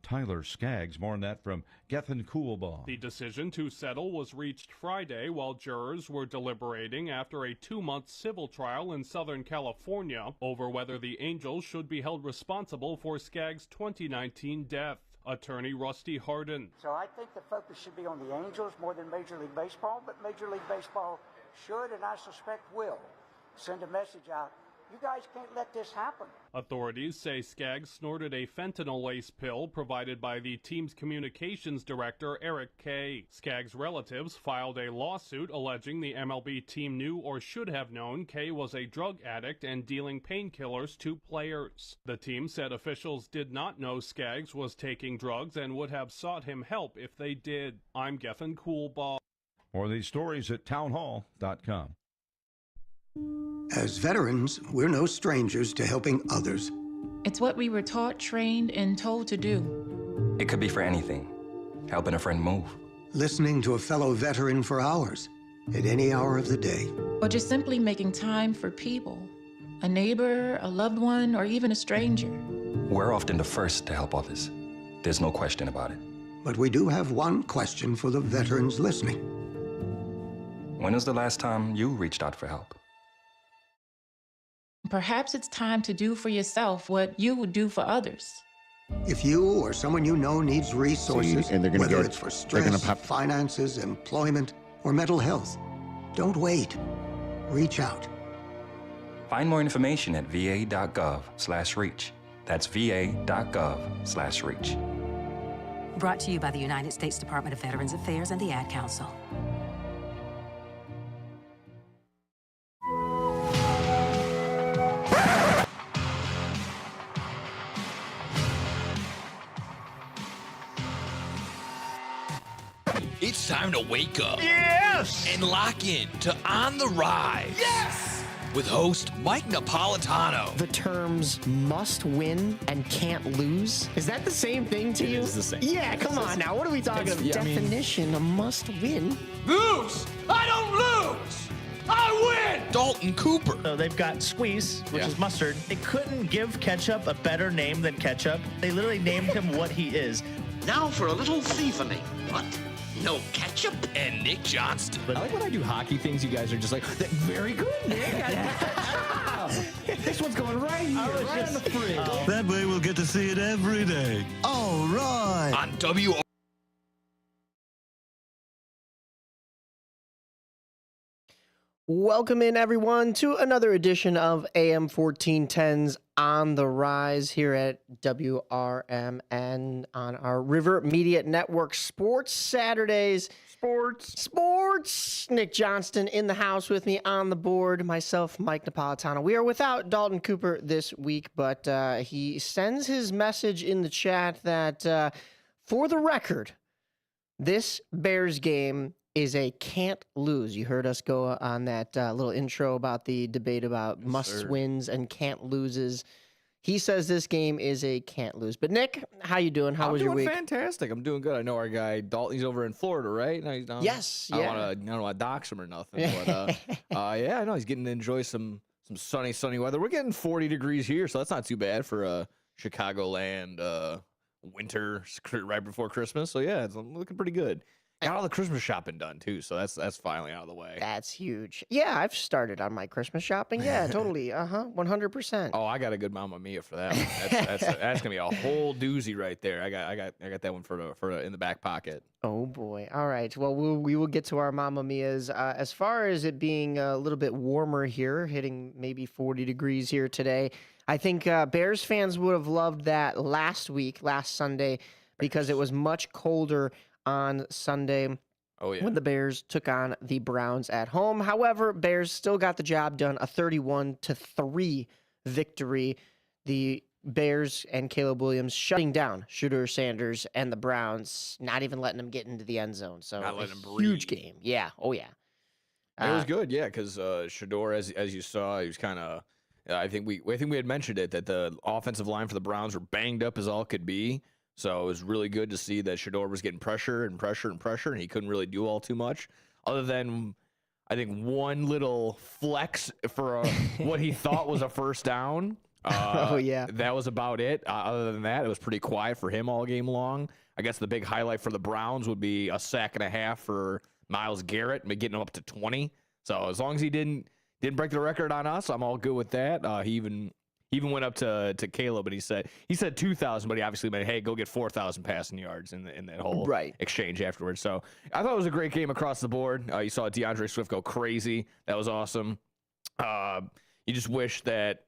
Tyler Skaggs. More on that from Gethin Coolbaugh. The decision to settle was reached Friday while jurors were deliberating after a 2-month civil trial in Southern California over whether the Angels should be held responsible for Skaggs' 2019 death. Attorney Rusty Hardin. So I think the focus should be on the Angels more than Major League Baseball, but Major League Baseball should, and I suspect will, send a message out. You guys can't let this happen. Authorities say Skaggs snorted a fentanyl-laced pill provided by the team's communications director, Eric Kay. Skaggs' relatives filed a lawsuit alleging the MLB team knew or should have known Kay was a drug addict and dealing painkillers to players. The team said officials did not know Skaggs was taking drugs and would have sought him help if they did. I'm Gethin Coolbaugh. More of these stories at townhall.com. As veterans, we're no strangers to helping others. It's what we were taught, trained, and told to do. It could be for anything. Helping a friend move. Listening to a fellow veteran for hours, at any hour of the day. Or just simply making time for people. A neighbor, a loved one, or even a stranger. We're often the first to help others. There's no question about it. But we do have one question for the veterans listening. When was the last time you reached out for help? Perhaps it's time to do for yourself what you would do for others. If you or someone you know needs resources, and whether it's for stress, finances, employment, or mental health, don't wait. Reach out. Find more information at va.gov/reach. That's va.gov/reach. Brought to you by the United States Department of Veterans Affairs and the Ad Council. It's time to wake up. Yes! And lock in to On the Rise. Yes! With host Mike Napolitano. The terms must win and can't lose. Is that the same thing to you? It is the same. Yeah, come on now. What are we talking about? Definition, a must win. Lose! I don't lose! I win! Dalton Cooper. So they've got Squeeze, which is mustard. They couldn't give ketchup a better name than ketchup. They literally named him what he is. Now for a little thievening. What? No ketchup? And Nick Johnston. I like when I do hockey things, you guys are just like, very good, Nick. This one's going right here, right on the fridge. That way we'll get to see it every day. All right. On WRMN. Welcome in, everyone, to another edition of AM 1410's On the Rise here at WRMN on our River Media Network Sports Saturdays. Sports. Nick Johnston in the house with me on the board. Myself, Mike Napolitano. We are without Dalton Cooper this week, but he sends his message in the chat that, for the record, this Bears game is a can't lose. You heard us go on that little intro about the debate about must-wins and can't loses. He says this game is a can't lose. But Nick, how you doing? How was your week? I'm doing fantastic. I'm doing good. I know our guy Dalton. He's over in Florida, right? No, he's down. Yes. I don't want to dox him or nothing. But yeah, I know he's getting to enjoy some sunny weather. We're getting 40 degrees here, so that's not too bad for Chicagoland winter right before Christmas. So yeah, it's looking pretty good. Got all the Christmas shopping done too, so that's finally out of the way. That's huge. Yeah, I've started on my Christmas shopping. Yeah, totally. 100%. Oh, I got a good Mamma Mia for that one. That's gonna be a whole doozy right there. I got that one for in the back pocket. Oh boy. All right. Well, we will get to our Mamma Mias. As far as it being a little bit warmer here, hitting maybe 40 degrees here today, I think Bears fans would have loved that last Sunday, because it was much colder on Sunday when the Bears took on the Browns at home. However, Bears still got the job done, a 31-3 victory. The Bears and Caleb Williams shutting down Shedeur Sanders and the Browns, not even letting them get into the end zone. So not letting them huge breathe. game. Yeah. Oh, yeah. It was good, yeah, because Shedeur, as you saw, he was kind of I think we had mentioned it, that the offensive line for the Browns were banged up as all could be. So it was really good to see that Shedeur was getting pressure, and he couldn't really do all too much, other than I think one little flex for what he thought was a first down. Oh, yeah. That was about it. Other than that, it was pretty quiet for him all game long. I guess the big highlight for the Browns would be a sack and a half for Myles Garrett, getting him up to 20. So as long as he didn't break the record on us, I'm all good with that. He even went up to Caleb, and he said 2,000, but he obviously meant, hey, go get 4,000 passing yards in that whole exchange afterwards. So I thought it was a great game across the board. You saw DeAndre Swift go crazy. That was awesome. You just wish that,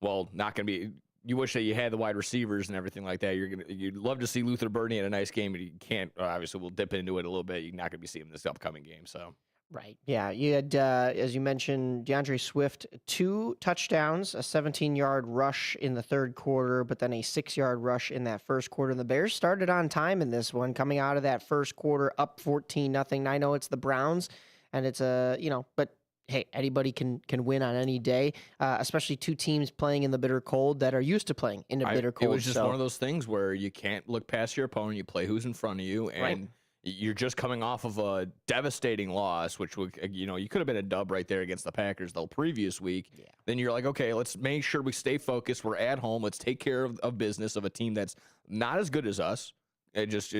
you wish that you had the wide receivers and everything like that. You'd love to see Luther Burden in a nice game, but you can't. Obviously, we'll dip into it a little bit. You're not going to be seeing him this upcoming game. So. Right. Yeah. You had, as you mentioned, DeAndre Swift, 2 touchdowns, a 17-yard rush in the third quarter, but then a 6-yard rush in that first quarter. The Bears started on time in this one, coming out of that first quarter up 14-0. I know it's the Browns, and it's but hey, anybody can win on any day, especially 2 teams playing in the bitter cold that are used to playing in the bitter cold. It was just one of those things where you can't look past your opponent. You play who's in front of you, and you're just coming off of a devastating loss, which would, you could have been a dub right there against the Packers the previous week. Yeah. Then you're like, okay, let's make sure we stay focused. We're at home. Let's take care of business of a team that's not as good as us. It just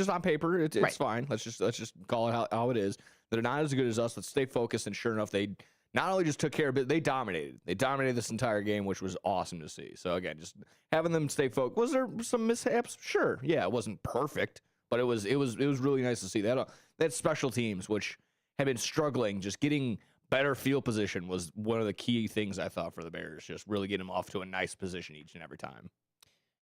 on paper, it's fine. Let's just call it how it is. They're not as good as us. Let's stay focused. And sure enough, they not only just took care of it, they dominated. They dominated this entire game, which was awesome to see. So again, just having them stay focused. Was there some mishaps? Sure. Yeah, it wasn't perfect. But it was really nice to see that. That special teams, which have been struggling, just getting better field position was one of the key things I thought for the Bears. Just really getting them off to a nice position each and every time.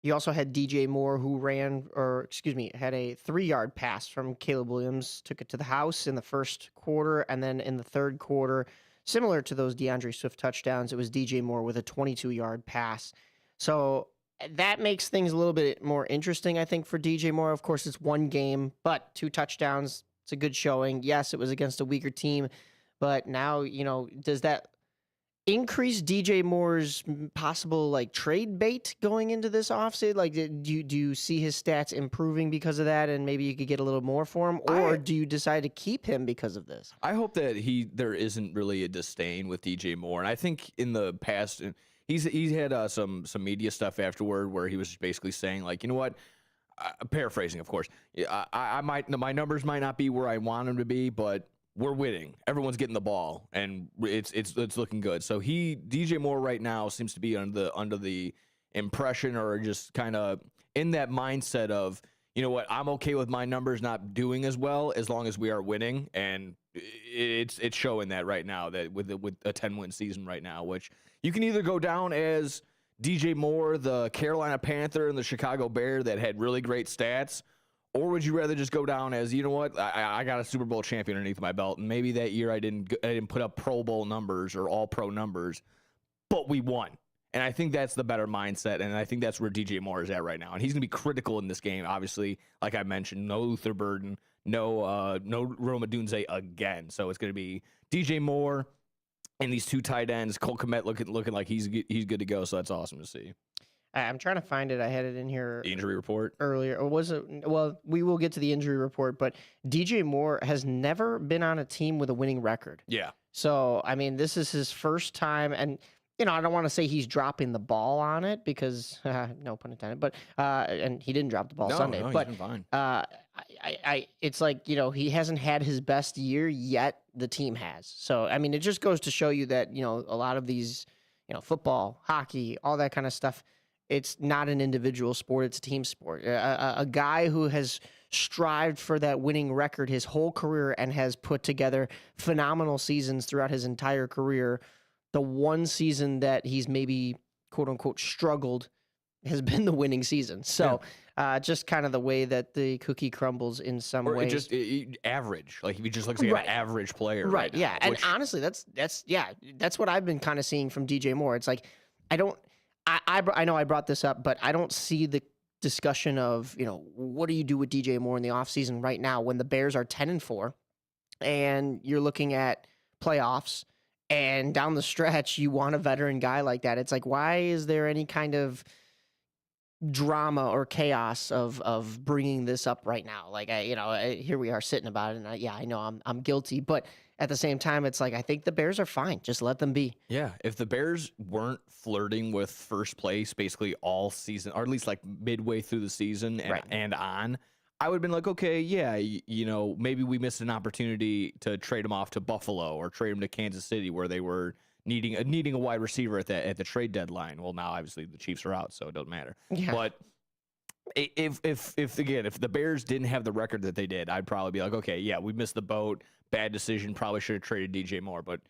You also had DJ Moore, who had a 3-yard pass from Caleb Williams, took it to the house in the first quarter, and then in the third quarter, similar to those DeAndre Swift touchdowns, it was DJ Moore with a 22-yard pass. So that makes things a little bit more interesting, I think, for DJ Moore. Of course, it's one game, but 2 touchdowns. It's a good showing. Yes, it was against a weaker team, but now, does that increase DJ Moore's possible trade bait going into this offseason? Do you see his stats improving because of that, and maybe you could get a little more for him, or do you decide to keep him because of this? I hope that there isn't really a disdain with DJ Moore, and I think in the past, He's had some media stuff afterward where he was just basically saying, you know what, paraphrasing, of course, my numbers might not be where I want them to be, but we're winning. Everyone's getting the ball, and it's looking good. So DJ Moore right now seems to be under the impression, or just kind of in that mindset of, you know what, I'm okay with my numbers not doing as well as long as we are winning, and it's showing that right now, that with a 10-win season right now, which you can either go down as DJ Moore, the Carolina Panther and the Chicago Bear that had really great stats, or would you rather just go down as, you know what, I got a Super Bowl champion underneath my belt, and maybe that year I didn't put up Pro Bowl numbers or All Pro numbers, but we won. And I think that's the better mindset, and I think that's where DJ Moore is at right now. And he's going to be critical in this game, obviously. Like I mentioned, no Luther Burden, no Rome Odunze again. So it's going to be DJ Moore and these 2 tight ends. Cole Kmet looking like he's good to go, so that's awesome to see. I'm trying to find it. I had it in here. The injury report? Earlier. Or was it? Well, we will get to the injury report, but DJ Moore has never been on a team with a winning record. Yeah. So, I mean, this is his first time, and I don't want to say he's dropping the ball on it because, no pun intended, but, and he didn't drop the ball Sunday, but he's been fine. It's he hasn't had his best year yet. The team has. So, I mean, it just goes to show you that, a lot of these, football, hockey, all that kind of stuff, it's not an individual sport. It's a team sport. A guy who has strived for that winning record his whole career and has put together phenomenal seasons throughout his entire career. The one season that he's maybe, quote unquote, struggled has been the winning season. So just kind of the way that the cookie crumbles in some ways. Just average. If he just looks like an average player. Right. Now, yeah. And honestly, that's what I've been kind of seeing from DJ Moore. It's like, I know I brought this up, but I don't see the discussion of, what do you do with DJ Moore in the offseason right now when the Bears are 10-4 and you're looking at playoffs. And down the stretch, you want a veteran guy like that. It's like, why is there any kind of drama or chaos of bringing this up right now? Here we are sitting about it, and I know I'm guilty, but at the same time, it's like I think the Bears are fine. Just let them be. Yeah, if the Bears weren't flirting with first place basically all season, or at least like midway through the season and on, I would have been like, okay, yeah, you know, maybe we missed an opportunity to trade them off to Buffalo or trade them to Kansas City where they were needing a wide receiver at the trade deadline. Well, now obviously the Chiefs are out, so it doesn't matter. Yeah. But if the Bears didn't have the record that they did, I'd probably be like, okay, yeah, we missed the boat. Bad decision. Probably should have traded DJ Moore. But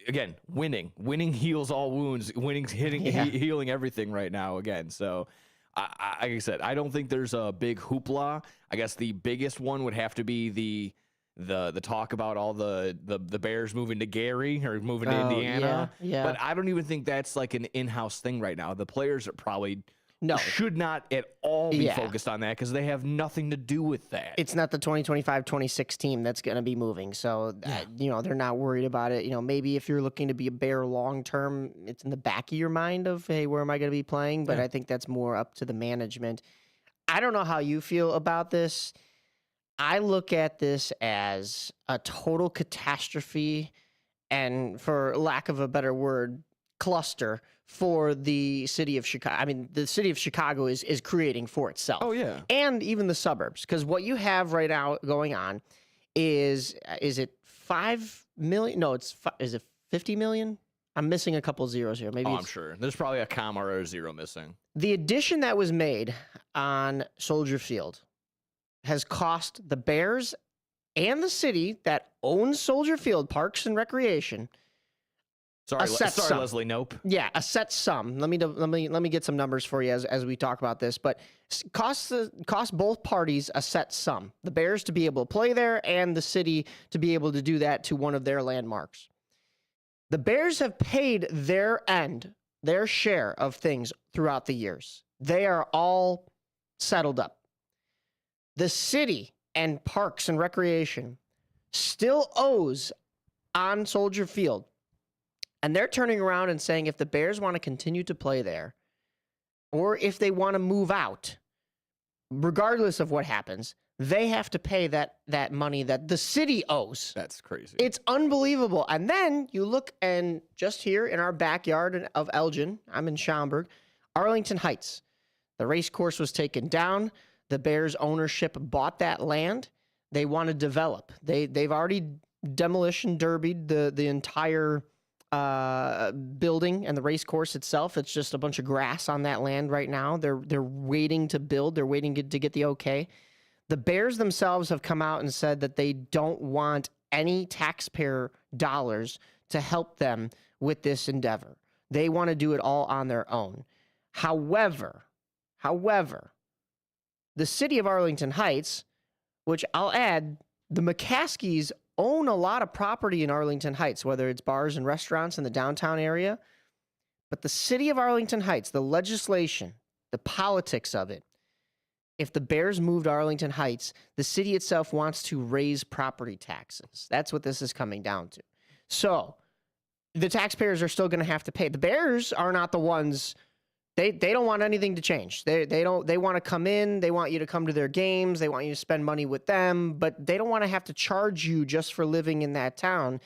again, winning heals all wounds. Winning's healing everything right now again. So, like I said, I don't think there's a big hoopla. I guess the biggest one would have to be the talk about all the Bears moving to Gary or moving to Indiana. Yeah. But I don't even think that's like an in-house thing right now. The players are probably should not at all be focused on that because they have nothing to do with that. It's not the 2025-26 team that's going to be moving. So, you know, they're not worried about it. You know, maybe if you're looking to be a Bear long-term, it's in the back of your mind of, hey, where am I going to be playing? But I think that's more up to the management. I don't know how you feel about this. I look at this as a total catastrophe and, for lack of a better word, cluster for the city of Chicago. I mean, the city of Chicago is creating for itself. Oh, yeah. And even the suburbs. Because what you have right now going on is it 5 million? No, is it 50 million? I'm missing a couple zeros here. Maybe I'm sure. There's probably a comma or a zero missing. The addition that was made on Soldier Field has cost the Bears and the city that owns Soldier Field, Parks and Recreation, Sorry, Leslie. Nope. Yeah, a set sum. Let me get some numbers for you as we talk about this. But cost both parties a set sum. The Bears to be able to play there, and the city to be able to do that to one of their landmarks. The Bears have paid their share of things throughout the years. They are all settled up. The city and Parks and Recreation still owes on Soldier Field. And they're turning around and saying if the Bears want to continue to play there, or if they want to move out, regardless of what happens, they have to pay that money that the city owes. That's crazy. It's unbelievable. And then you look, and just here in our backyard of Elgin, I'm in Schaumburg, Arlington Heights. The race course was taken down. The Bears ownership bought that land. They want to develop. They've already demolition derbied the entire building and the race course itself. It's just a bunch of grass on that land right now. They're waiting to build. They're waiting to get the okay. The Bears themselves have come out and said that they don't want any taxpayer dollars to help them with this endeavor. They want to do it all on their own. However, the city of Arlington Heights, which I'll add, the McCaskies own a lot of property in Arlington Heights, whether it's bars and restaurants in the downtown area. But the city of Arlington Heights, the legislation, the politics of it, if the Bears moved to Arlington Heights, the city itself wants to raise property taxes. That's what this is coming down to. So the taxpayers are still going to have to pay. The Bears are not the ones. They don't want anything to change. They want to come in. They want you to come to their games. They want you to spend money with them, but they don't want to have to charge you just for living in that town.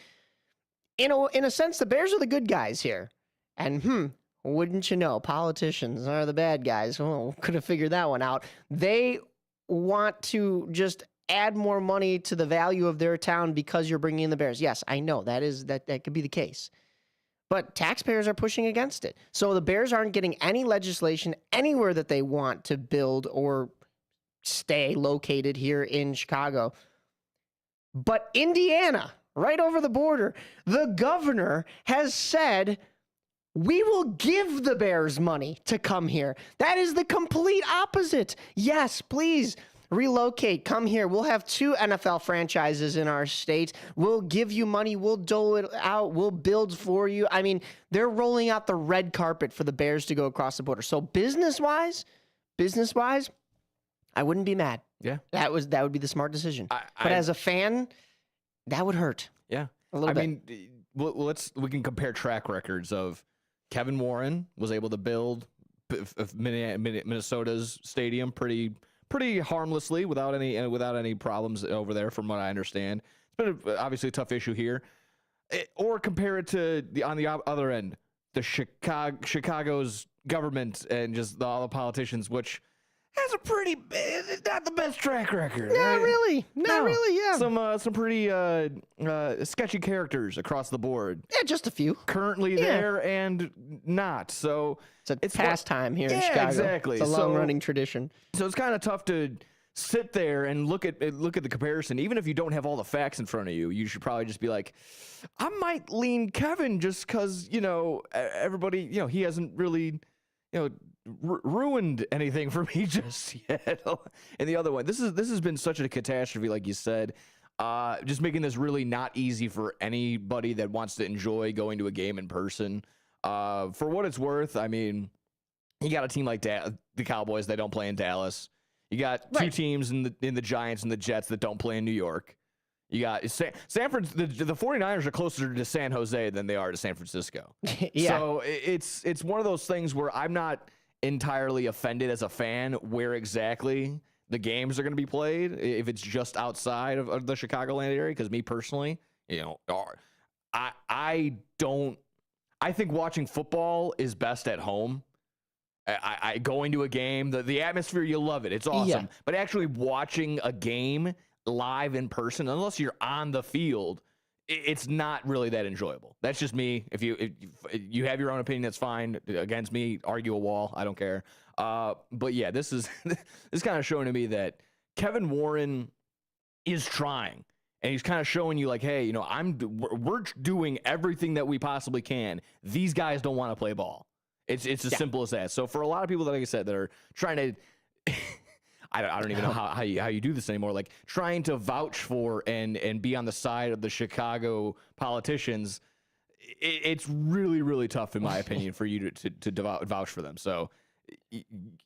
In a sense, the Bears are the good guys here. And wouldn't you know, politicians are the bad guys. Well, could have figured that one out. They want to just add more money to the value of their town because you're bringing in the Bears. Yes, I know that could be the case. But taxpayers are pushing against it. So the Bears aren't getting any legislation anywhere that they want to build or stay located here in Chicago. But Indiana, right over the border, the governor has said, we will give the Bears money to come here. That is the complete opposite. Yes, please relocate. Come here. We'll have 2 NFL franchises in our state. We'll give you money. We'll dole it out. We'll build for you. I mean, they're rolling out the red carpet for the Bears to go across the border. So business-wise, I wouldn't be mad. Yeah. That would be the smart decision. But as a fan, that would hurt. Yeah. A little bit. I mean, we can compare track records of Kevin Warren was able to build Minnesota's stadium pretty harmlessly without any problems over there, from what I understand. It's obviously a tough issue here. Or compare it to on the other end, the Chicago's government and just all the politicians, which has not the best track record. Not really. Yeah. Some pretty sketchy characters across the board. Yeah, just a few. Currently there and not. So it's pastime here in Chicago. Exactly. It's a long-running tradition. So it's kind of tough to sit there and look at the comparison. Even if you don't have all the facts in front of you, you should probably just be like, I might lean Kevin just because, everybody, he hasn't really, ruined anything for me just yet. And the other one, this has been such a catastrophe, like you said, just making this really not easy for anybody that wants to enjoy going to a game in person. For what it's worth, I mean, you got a team like the Cowboys that don't play in Dallas. You got two teams in the Giants and the Jets that don't play in New York. You got Sanford. The 49ers are closer to San Jose than they are to San Francisco. Yeah. So it's one of those things where I'm not entirely offended as a fan where exactly the games are going to be played if it's just outside of the Chicagoland area. Because me personally, I think watching football is best at home. I going to a game, the atmosphere, you love it. It's awesome. Yeah. But actually watching a game live in person, unless you're on the field, it's not really that enjoyable. That's just me. If you have your own opinion, that's fine. Against me, argue a wall. I don't care. But yeah, this is kind of showing to me that Kevin Warren is trying. And he's kind of showing you like, hey, we're doing everything that we possibly can. These guys don't want to play ball. It's as simple as that. So for a lot of people that, like I said, that are trying to, I don't even know how you do this anymore. Like trying to vouch for and be on the side of the Chicago politicians, it's really, really tough, in my opinion, for you to vouch for them. So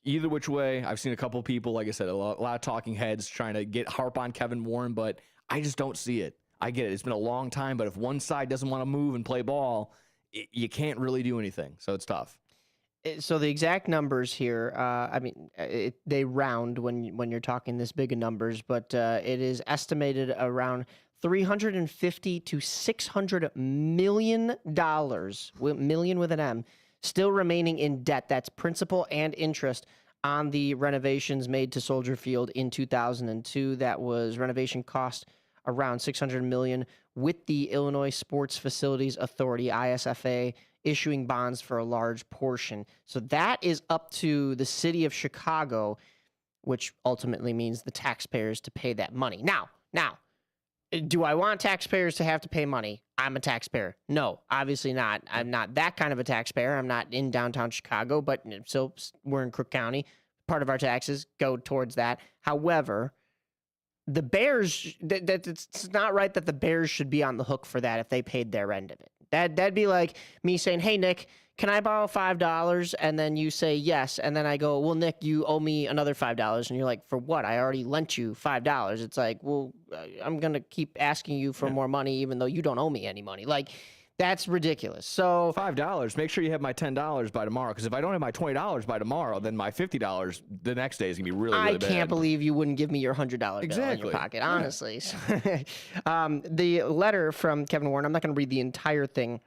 either which way, I've seen a couple of people, like I said, a lot of talking heads trying to harp on Kevin Warren, but I just don't see it. I get it. It's been a long time, but if one side doesn't want to move and play ball, you can't really do anything. So it's tough. So the exact numbers here, they round when you're talking this big of numbers, but it is estimated around $350 to $600 million, million with an M, still remaining in debt. That's principal and interest on the renovations made to Soldier Field in 2002. That was renovation cost around $600 million, with the Illinois Sports Facilities Authority, ISFA, issuing bonds for a large portion. So that is up to the city of Chicago, which ultimately means the taxpayers to pay that money. Now, do I want taxpayers to have to pay money? I'm a taxpayer. No, obviously not. I'm not that kind of a taxpayer. I'm not in downtown Chicago, but so we're in Crook County. Part of our taxes go towards that. However, the Bears, it's not right that the Bears should be on the hook for that if they paid their end of it. That'd be like me saying, hey, Nick, can I borrow $5? And then you say yes. And then I go, well, Nick, you owe me another $5. And you're like, for what? I already lent you $5. It's like, well, I'm going to keep asking you for more money even though you don't owe me any money. Like, that's ridiculous. So $5. Make sure you have my $10 by tomorrow. Because if I don't have my $20 by tomorrow, then my $50 the next day is gonna be really bad. I can't believe you wouldn't give me your $100 bill in your pocket. Honestly, the letter from Kevin Warren. I'm not going to read the entire thing,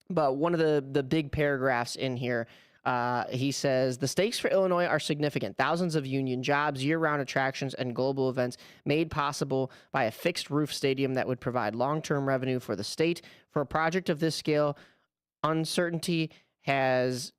but one of the big paragraphs in here. He says, the stakes for Illinois are significant. Thousands of union jobs, year-round attractions, and global events made possible by a fixed-roof stadium that would provide long-term revenue for the state. For a project of this scale, uncertainty has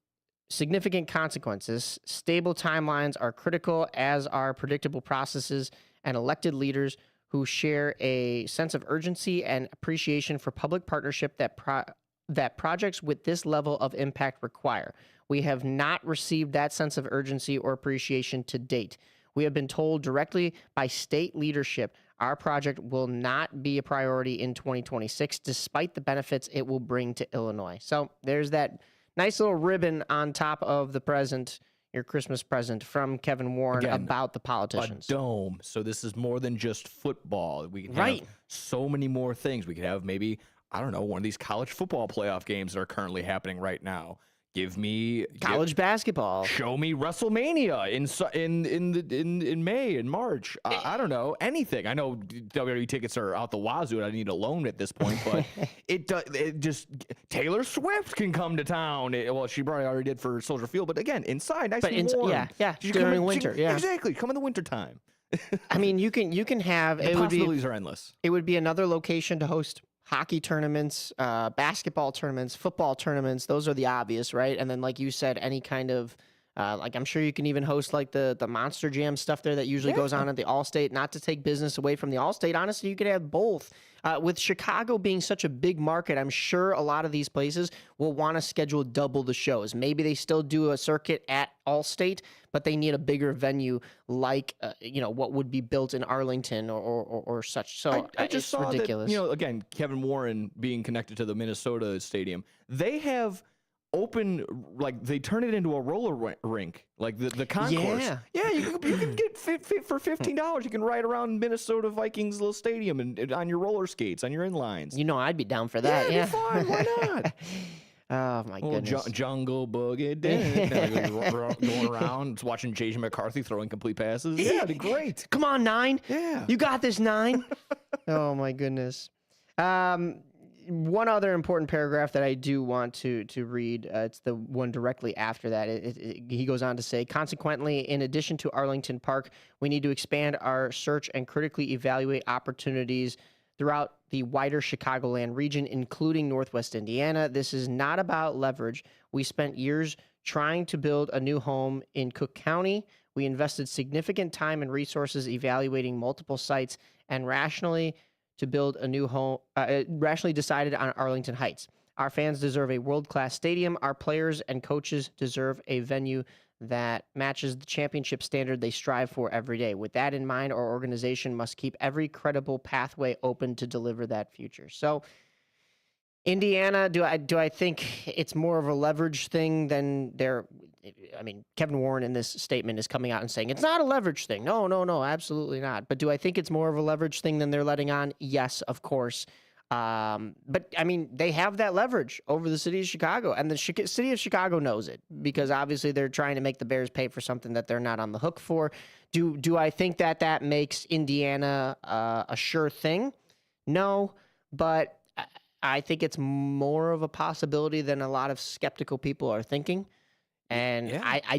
significant consequences. Stable timelines are critical, as are predictable processes, and elected leaders who share a sense of urgency and appreciation for public partnership that projects with this level of impact require. We have not received that sense of urgency or appreciation to date. We have been told directly by state leadership our project will not be a priority in 2026, despite the benefits it will bring to Illinois. So there's that nice little ribbon on top of the present, your Christmas present from Kevin Warren about the politicians. A dome. So this is more than just football. We can have so many more things. We could have maybe, I don't know, one of these college football playoff games that are currently happening right now. Give me college basketball. Show me WrestleMania in May and March. I don't know, anything. I know WWE tickets are out the wazoo, and I need a loan at this point. But it just Taylor Swift can come to town. Well, she probably already did for Soldier Field, but again, inside, nice and warm. Yeah, during winter. Yeah, exactly. Come in the winter time. I mean, you can have the possibilities are endless. It would be another location to host hockey tournaments, basketball tournaments, football tournaments. Those are the obvious, right? And then, like you said, any kind of like I'm sure you can even host like the Monster Jam stuff there that usually goes on at the Allstate. Not to take business away from the Allstate, honestly, you could have both. With Chicago being such a big market, I'm sure a lot of these places will want to schedule double the shows. Maybe they still do a circuit at Allstate, but they need a bigger venue like what would be built in Arlington or such. So I just saw ridiculous. That, again, Kevin Warren being connected to the Minnesota stadium, they have open, like they turn it into a roller rink, like the concourse. Yeah, you can get for $15. You can ride around Minnesota Vikings little stadium and on your roller skates, on your inlines. I'd be down for that. Yeah, it'd be fun. Why not? Oh my goodness! Jungle boogie, going around watching Jason McCarthy throw incomplete passes. Yeah, it'd be great. Come on, 9. Yeah, you got this, 9. Oh my goodness. One other important paragraph that I do want to read, it's the one directly after that. He goes on to say, consequently, in addition to Arlington Park, we need to expand our search and critically evaluate opportunities throughout the wider Chicagoland region, including Northwest Indiana. This is not about leverage. We spent years trying to build a new home in Cook County. We invested significant time and resources evaluating multiple sites and rationally decided on Arlington Heights. Our fans deserve a world-class stadium. Our players and coaches deserve a venue that matches the championship standard they strive for every day. With that in mind, our organization must keep every credible pathway open to deliver that future. So, Indiana, do I think it's more of a leverage thing than Kevin Warren in this statement is coming out and saying it's not a leverage thing. No, absolutely not. But do I think it's more of a leverage thing than they're letting on? Yes, of course. But I mean, they have that leverage over the city of Chicago, and the city of Chicago knows it because obviously they're trying to make the Bears pay for something that they're not on the hook for. Do I think that makes Indiana a sure thing? No, but I think it's more of a possibility than a lot of skeptical people are thinking. And I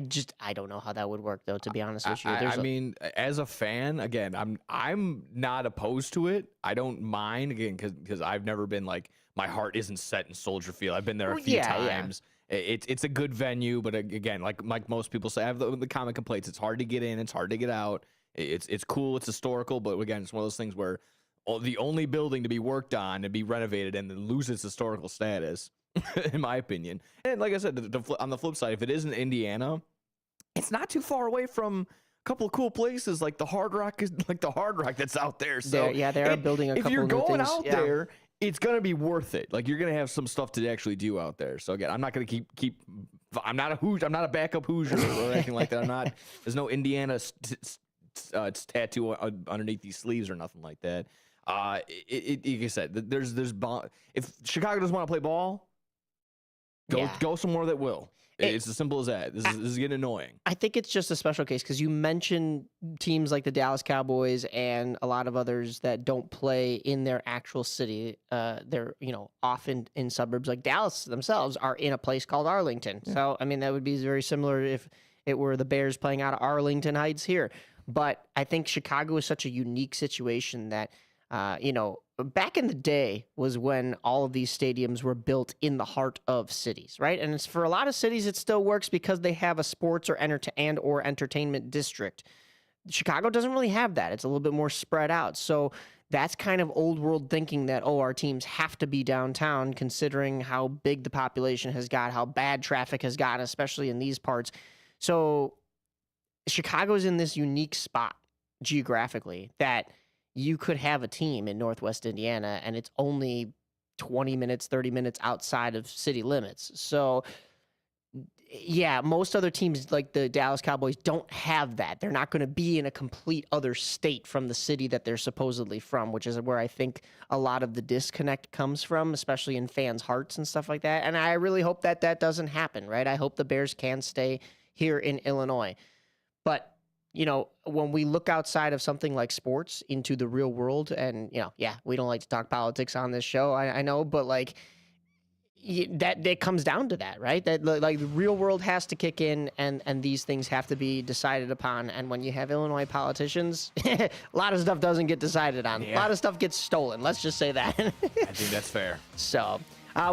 don't know how that would work, though, to be honest with you. I mean, as a fan, again, I'm not opposed to it. I don't mind, again, because I've never been like, my heart isn't set in Soldier Field. I've been there a few times. Yeah. It's a good venue, but again, like most people say, I have the common complaints. It's hard to get in. It's hard to get out. It's cool. It's historical. But again, it's one of those things where the only building to be worked on and be renovated and then lose its historical status, in my opinion. And like I said, on the flip side, if it is in Indiana, it's not too far away from a couple of cool places like the Hard Rock that's out there. So they are building a couple of new things. If you're going out there, it's gonna be worth it. Like you're gonna have some stuff to actually do out there. So again, I'm not gonna keep. I'm not a backup Hoosier or anything like that. There's no Indiana tattoo underneath these sleeves or nothing like that. Like I said, there's if Chicago doesn't want to play ball, go somewhere that will. It's as simple as that. This is getting annoying. I think it's just a special case because you mentioned teams like the Dallas Cowboys and a lot of others that don't play in their actual city. They're often in suburbs. Like Dallas themselves are in a place called Arlington. Yeah. So I mean that would be very similar if it were the Bears playing out of Arlington Heights here. But I think Chicago is such a unique situation that back in the day was when all of these stadiums were built in the heart of cities, right? And it's for a lot of cities, it still works because they have a sports or entertainment district. Chicago doesn't really have that. It's a little bit more spread out. So that's kind of old world thinking that, our teams have to be downtown considering how big the population has got, how bad traffic has gotten, especially in these parts. So Chicago's in this unique spot geographically that you could have a team in Northwest Indiana and it's only 20 minutes, 30 minutes outside of city limits. So yeah, most other teams like the Dallas Cowboys don't have that. They're not going to be in a complete other state from the city that they're supposedly from, which is where I think a lot of the disconnect comes from, especially in fans' hearts and stuff like that. And I really hope that that doesn't happen, right? I hope the Bears can stay here in Illinois. But, you know, when we look outside of something like sports into the real world, and, you know, yeah, we don't like to talk politics on this show, I know, but like, that comes down to that, right? That like the real world has to kick in, and these things have to be decided upon. And when you have Illinois politicians, a lot of stuff doesn't get decided on. Yeah. A lot of stuff gets stolen. Let's just say that. I think that's fair. So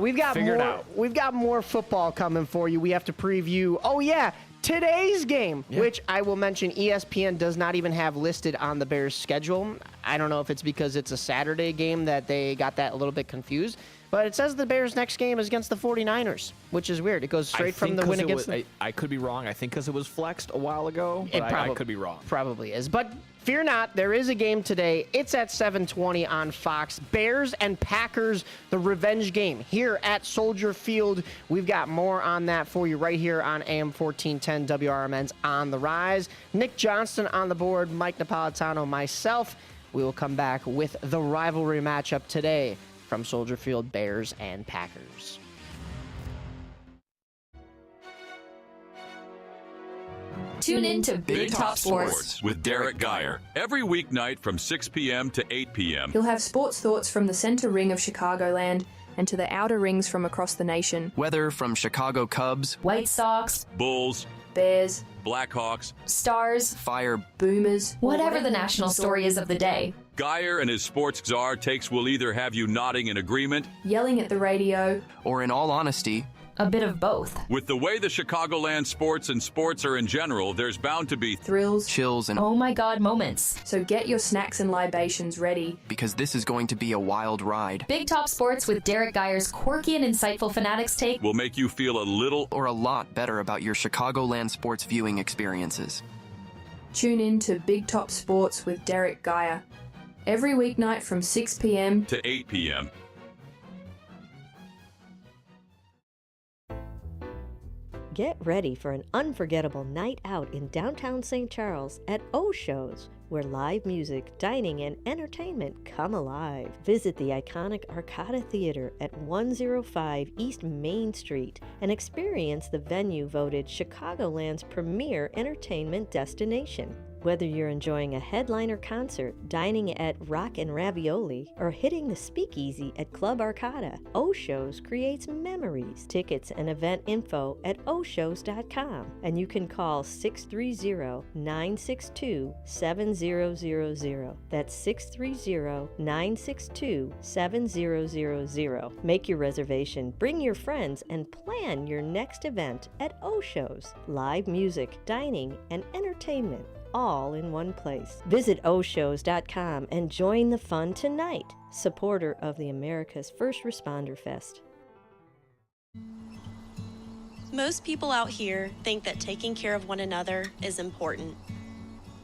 we've got more football coming for you. We have to preview. Oh yeah. Today's game, which I will mention ESPN does not even have listed on the Bears' schedule. I don't know if it's because it's a Saturday game that they got that a little bit confused. But it says the Bears' next game is against the 49ers, which is weird. It goes straight from the win against them. I could be wrong. I think because it was flexed a while ago, but I could be wrong. Probably is. But fear not, there is a game today. It's at 7:20 on Fox. Bears and Packers, the revenge game here at Soldier Field. We've got more on that for you right here on AM 1410 WRMN's On the Rise. Nick Johnston on the board, Mike Napolitano, myself. We will come back with the rivalry matchup today from Soldier Field, Bears and Packers. Tune in to Big Top Sports with Derek Geyer every weeknight from 6 p.m. to 8 p.m. He'll have sports thoughts from the center ring of Chicagoland and to the outer rings from across the nation. Weather from Chicago Cubs, White Sox, Bulls, Bears, Blackhawks, Stars, Fire, Boomers, whatever the national story is of the day. Geyer and his sports czar takes will either have you nodding in agreement, yelling at the radio, or in all honesty, a bit of both. With the way the Chicagoland sports and sports are in general, there's bound to be thrills, chills, and oh my God moments. So get your snacks and libations ready, because this is going to be a wild ride. Big Top Sports with Derek Geyer's quirky and insightful Fanatics take will make you feel a little or a lot better about your Chicagoland sports viewing experiences. Tune in to Big Top Sports with Derek Geyer every weeknight from 6 p.m. to 8 p.m. Get ready for an unforgettable night out in downtown St. Charles at O-Shows, where live music, dining, and entertainment come alive. Visit the iconic Arcada Theater at 105 East Main Street and experience the venue voted Chicagoland's premier entertainment destination. Whether you're enjoying a headliner concert, dining at Rock and Ravioli, or hitting the speakeasy at Club Arcada, O-Shows creates memories. Tickets and event info at oshows.com, and you can call 630-962-7000. That's 630-962-7000. Make your reservation, bring your friends, and plan your next event at O-Shows. Live music, dining, and entertainment, all in one place. Visit oshows.com and join the fun tonight. Supporter of the America's First Responder Fest. Most people out here think that taking care of one another is important.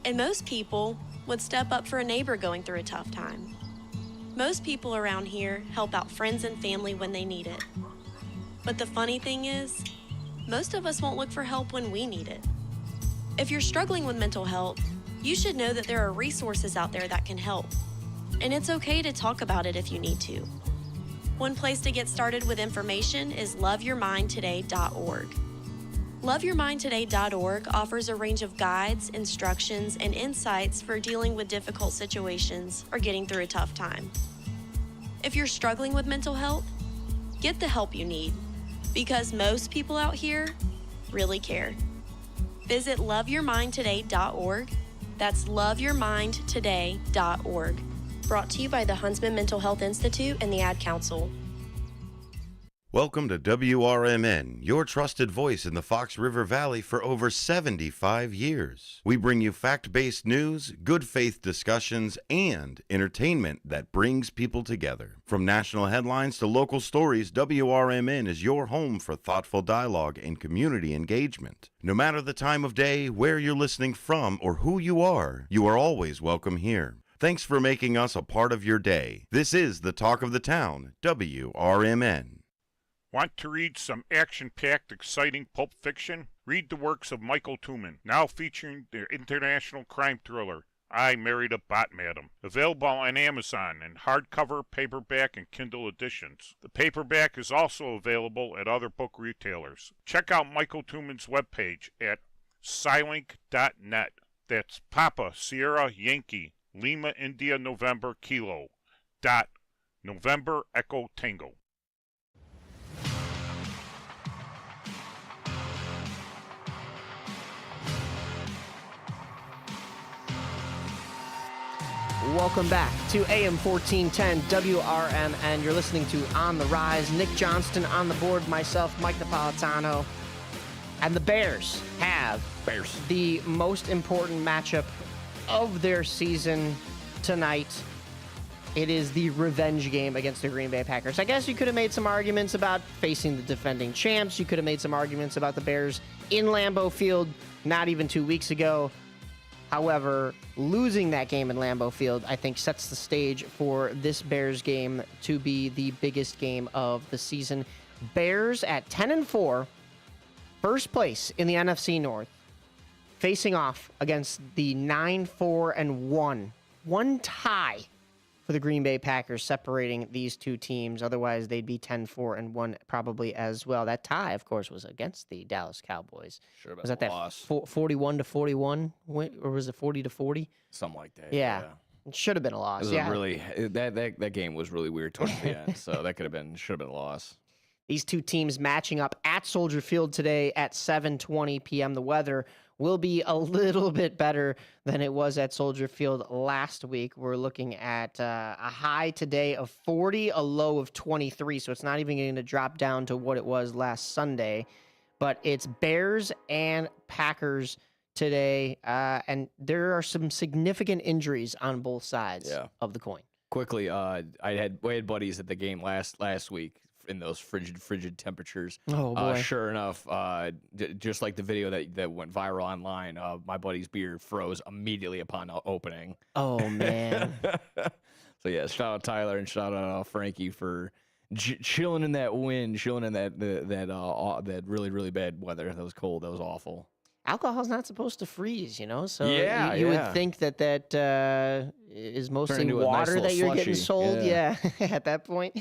And most people would step up for a neighbor going through a tough time. Most people around here help out friends and family when they need it. But the funny thing is, most of us won't look for help when we need it. If you're struggling with mental health, you should know that there are resources out there that can help. And it's okay to talk about it if you need to. One place to get started with information is loveyourmindtoday.org. Loveyourmindtoday.org offers a range of guides, instructions, and insights for dealing with difficult situations or getting through a tough time. If you're struggling with mental health, get the help you need, because most people out here really care. Visit loveyourmindtoday.org. That's loveyourmindtoday.org. Brought to you by the Huntsman Mental Health Institute and the Ad Council. Welcome to WRMN, your trusted voice in the Fox River Valley for over 75 years. We bring you fact-based news, good faith discussions, and entertainment that brings people together. From national headlines to local stories, WRMN is your home for thoughtful dialogue and community engagement. No matter the time of day, where you're listening from, or who you are always welcome here. Thanks for making us a part of your day. This is the Talk of the Town, WRMN. Want to read some action-packed, exciting pulp fiction? Read the works of Michael Tooman, now featuring their international crime thriller, I Married a Bot Madam. Available on Amazon in hardcover, paperback, and Kindle editions. The paperback is also available at other book retailers. Check out Michael Tooman's webpage at Scilink.net. That's Papa Sierra Yankee Lima India November Kilo dot November Echo Tango. Welcome back to AM 1410 WRMN. You're listening to On the Rise. Nick Johnston on the board, myself, Mike Napolitano. And the Bears have the most important matchup of their season tonight. It is the revenge game against the Green Bay Packers. I guess you could have made some arguments about facing the defending champs. You could have made some arguments about the Bears in Lambeau Field not even 2 weeks ago. However, losing that game in Lambeau Field, I think, sets the stage for this Bears game to be the biggest game of the season. Bears at 10-4, first place in the NFC North, facing off against the 9-4-1. One tie for the Green Bay Packers separating these two teams. Otherwise, they'd be 10-4-1 probably as well. That tie, of course, was against the Dallas Cowboys. Sure, was that 41-41, or was it 40-40? Something like that. Yeah. It should have been a loss. It was that game was really weird towards the end, so that should have been a loss. These two teams matching up at Soldier Field today at 7:20 p.m. The weather will be a little bit better than it was at Soldier Field last week. We're looking at a high today of 40, a low of 23, so it's not even going to drop down to what it was last Sunday. But it's Bears and Packers today, and there are some significant injuries on both sides of the coin. Quickly, we had buddies at the game last week in those frigid temperatures. Oh boy! Sure enough, just like the video that went viral online, my buddy's beer froze immediately upon opening. Oh man! So yeah, shout out Tyler and shout out Frankie for chilling in that wind, chilling in that really really bad weather. That was cold. That was awful. Alcohol's not supposed to freeze, so you would think that is mostly water that you're getting sold. Yeah, at that point.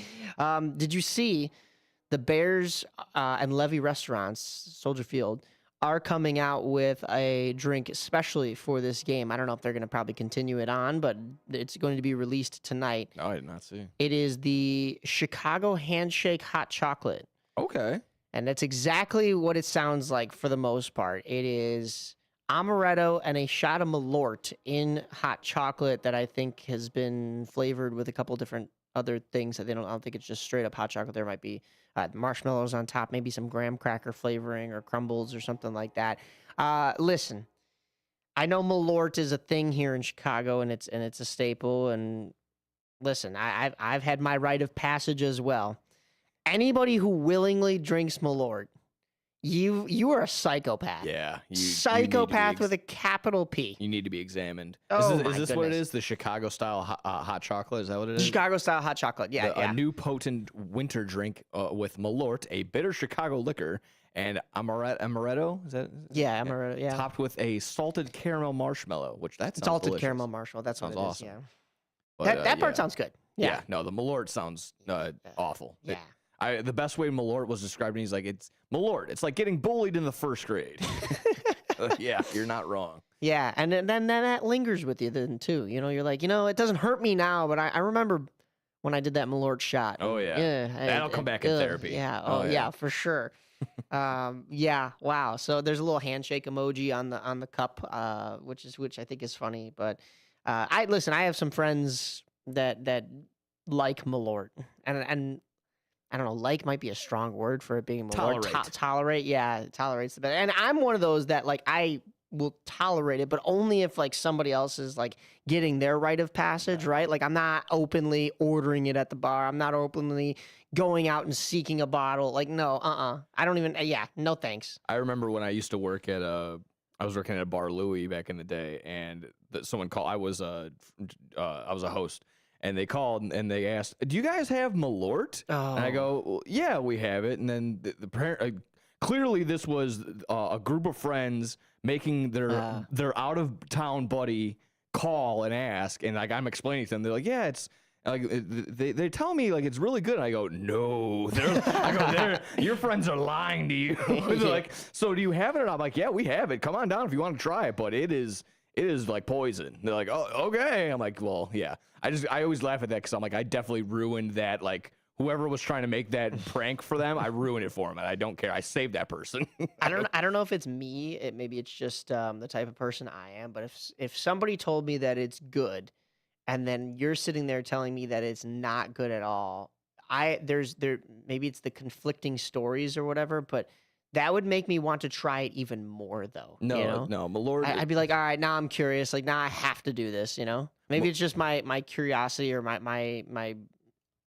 Did you see the Bears and Levy Restaurants, Soldier Field, are coming out with a drink especially for this game? I don't know if they're going to probably continue it on, but it's going to be released tonight. No, I did not see. It is the Chicago Handshake Hot Chocolate. Okay. And that's exactly what it sounds like for the most part. It is amaretto and a shot of Malort in hot chocolate that I think has been flavored with a couple different other things. I don't think it's just straight up hot chocolate. There might be marshmallows on top, maybe some graham cracker flavoring or crumbles or something like that. Listen, I know Malort is a thing here in Chicago, and it's a staple. And listen, I've had my rite of passage as well. Anybody who willingly drinks Malort, you are a psychopath. Yeah. Psychopath with a capital P. You need to be examined. Oh, is this what it is? The Chicago-style hot chocolate? Is that what it is? Chicago-style hot chocolate, yeah. A new potent winter drink with Malort, a bitter Chicago liquor, and amaretto? Is that? Yeah, amaretto, yeah. Topped with a salted caramel marshmallow, which that sounds salted delicious. Caramel marshmallow, that's what it awesome. is, yeah. But, that part sounds good. Yeah. No, the Malort sounds awful. Yeah. The best way Malort was described, he's like, it's Malort. It's like getting bullied in the first grade. Yeah, you're not wrong. Yeah, and then that lingers with you then too. You're like, it doesn't hurt me now, but I remember when I did that Malort shot. Oh yeah, that'll come back in therapy. Yeah, yeah, for sure. Yeah, wow. So there's a little handshake emoji on the cup, which I think is funny. But I have some friends that like Malort, and I don't know, like might be a strong word for it being Malort. Tolerate, yeah, tolerates the better. And I'm one of those that I will tolerate it, but only if somebody else is getting their rite of passage, right? I'm not openly ordering it at the bar. I'm not openly going out and seeking a bottle. No, I don't even. Yeah, no thanks. I remember when I used to work at I was working at a Bar Louie back in the day, and someone called. I was a host. And they called and they asked, "Do you guys have Malort?" Oh. And I go, well, "Yeah, we have it." And then the parent, clearly this was a group of friends making their out of town buddy call and ask, and like I'm explaining to them, they're like, "Yeah, it's." Like they tell me like it's really good. And I go, no, your friends are lying to you. They're like, so do you have it? And I'm like, yeah, we have it. Come on down if you want to try it, but it is like poison. They're like, oh, okay. I'm like, well, yeah. I always laugh at that because I'm like, I definitely ruined that. Like whoever was trying to make that prank for them, I ruined it for them, and I don't care. I saved that person. I don't know if it's me. Maybe it's just the type of person I am. But if somebody told me that it's good, and then you're sitting there telling me that it's not good at all, maybe it's the conflicting stories or whatever, but that would make me want to try it even more, though. No, Malort. I'd be like, all right, now I'm curious. Like, now I have to do this. Maybe it's just my curiosity or my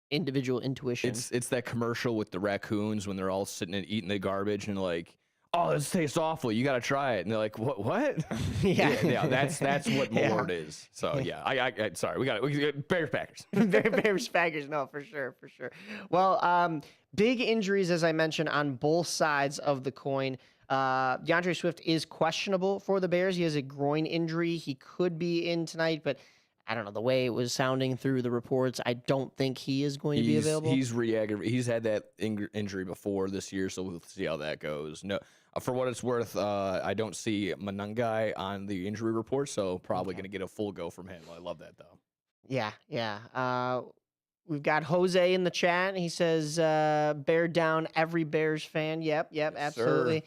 individual intuition. It's that commercial with the raccoons when they're all sitting and eating the garbage and like, oh, this tastes awful. You got to try it. And they're like, what? Yeah, that's what Malort is. So yeah, I sorry, we got Bears Packers. Bears Packers, no, for sure. Well, big injuries, as I mentioned, on both sides of the coin. DeAndre Swift is questionable for the Bears. He has a groin injury. He could be in tonight, but I don't know, the way it was sounding through the reports, I don't think he is going to be available. He's He's had that injury before this year, so we'll see how that goes. No, for what it's worth, I don't see Manungai on the injury report, so probably going to get a full go from him. I love that, though. Yeah. We've got Jose in the chat. He says, bear down every Bears fan. Yep, absolutely.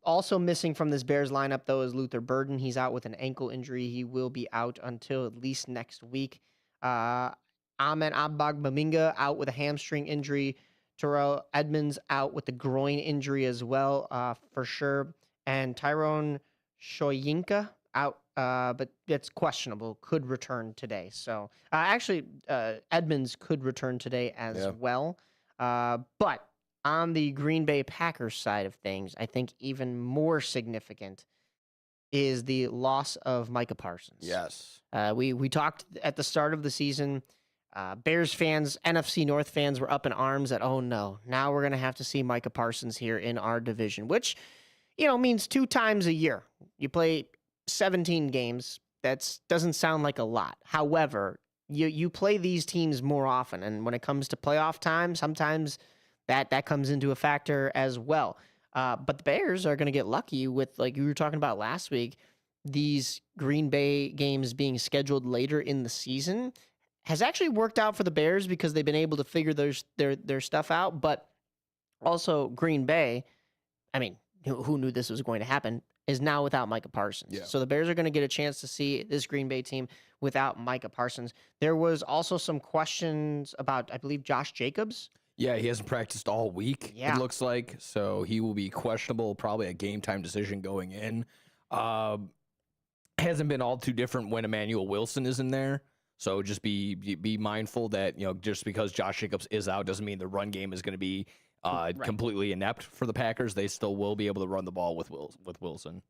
Also missing from this Bears lineup, though, is Luther Burden. He's out with an ankle injury. He will be out until at least next week. Ahmed Agbaminga out with a hamstring injury. Terrell Edmonds out with a groin injury as well, for sure. And Tyrone Shoyinka out, but it's questionable, could return today. So Edmonds could return today as well. But on the Green Bay Packers side of things, I think even more significant is the loss of Micah Parsons. Yes. We talked at the start of the season, Bears fans, NFC North fans were up in arms that, oh no, now we're going to have to see Micah Parsons here in our division, which, means 2 times a year. You play 17 games. That doesn't sound like a lot. However, you play these teams more often, and when it comes to playoff time, sometimes that comes into a factor as well. But the Bears are going to get lucky with, like you were talking about last week, these Green Bay games being scheduled later in the season has actually worked out for the Bears because they've been able to figure their stuff out. But also Green Bay, I mean, who knew this was going to happen, is now without Micah Parsons. Yeah. So the Bears are going to get a chance to see this Green Bay team without Micah Parsons. There was also some questions about, I believe, Josh Jacobs. Yeah, he hasn't practiced all week, Yeah. it looks like. So he will be questionable, probably a game-time decision going in. Hasn't been all too different when Emmanuel Wilson is in there. So just be mindful that, just because Josh Jacobs is out doesn't mean the run game is going to be completely inept for the Packers. They still will be able to run the ball with Wilson.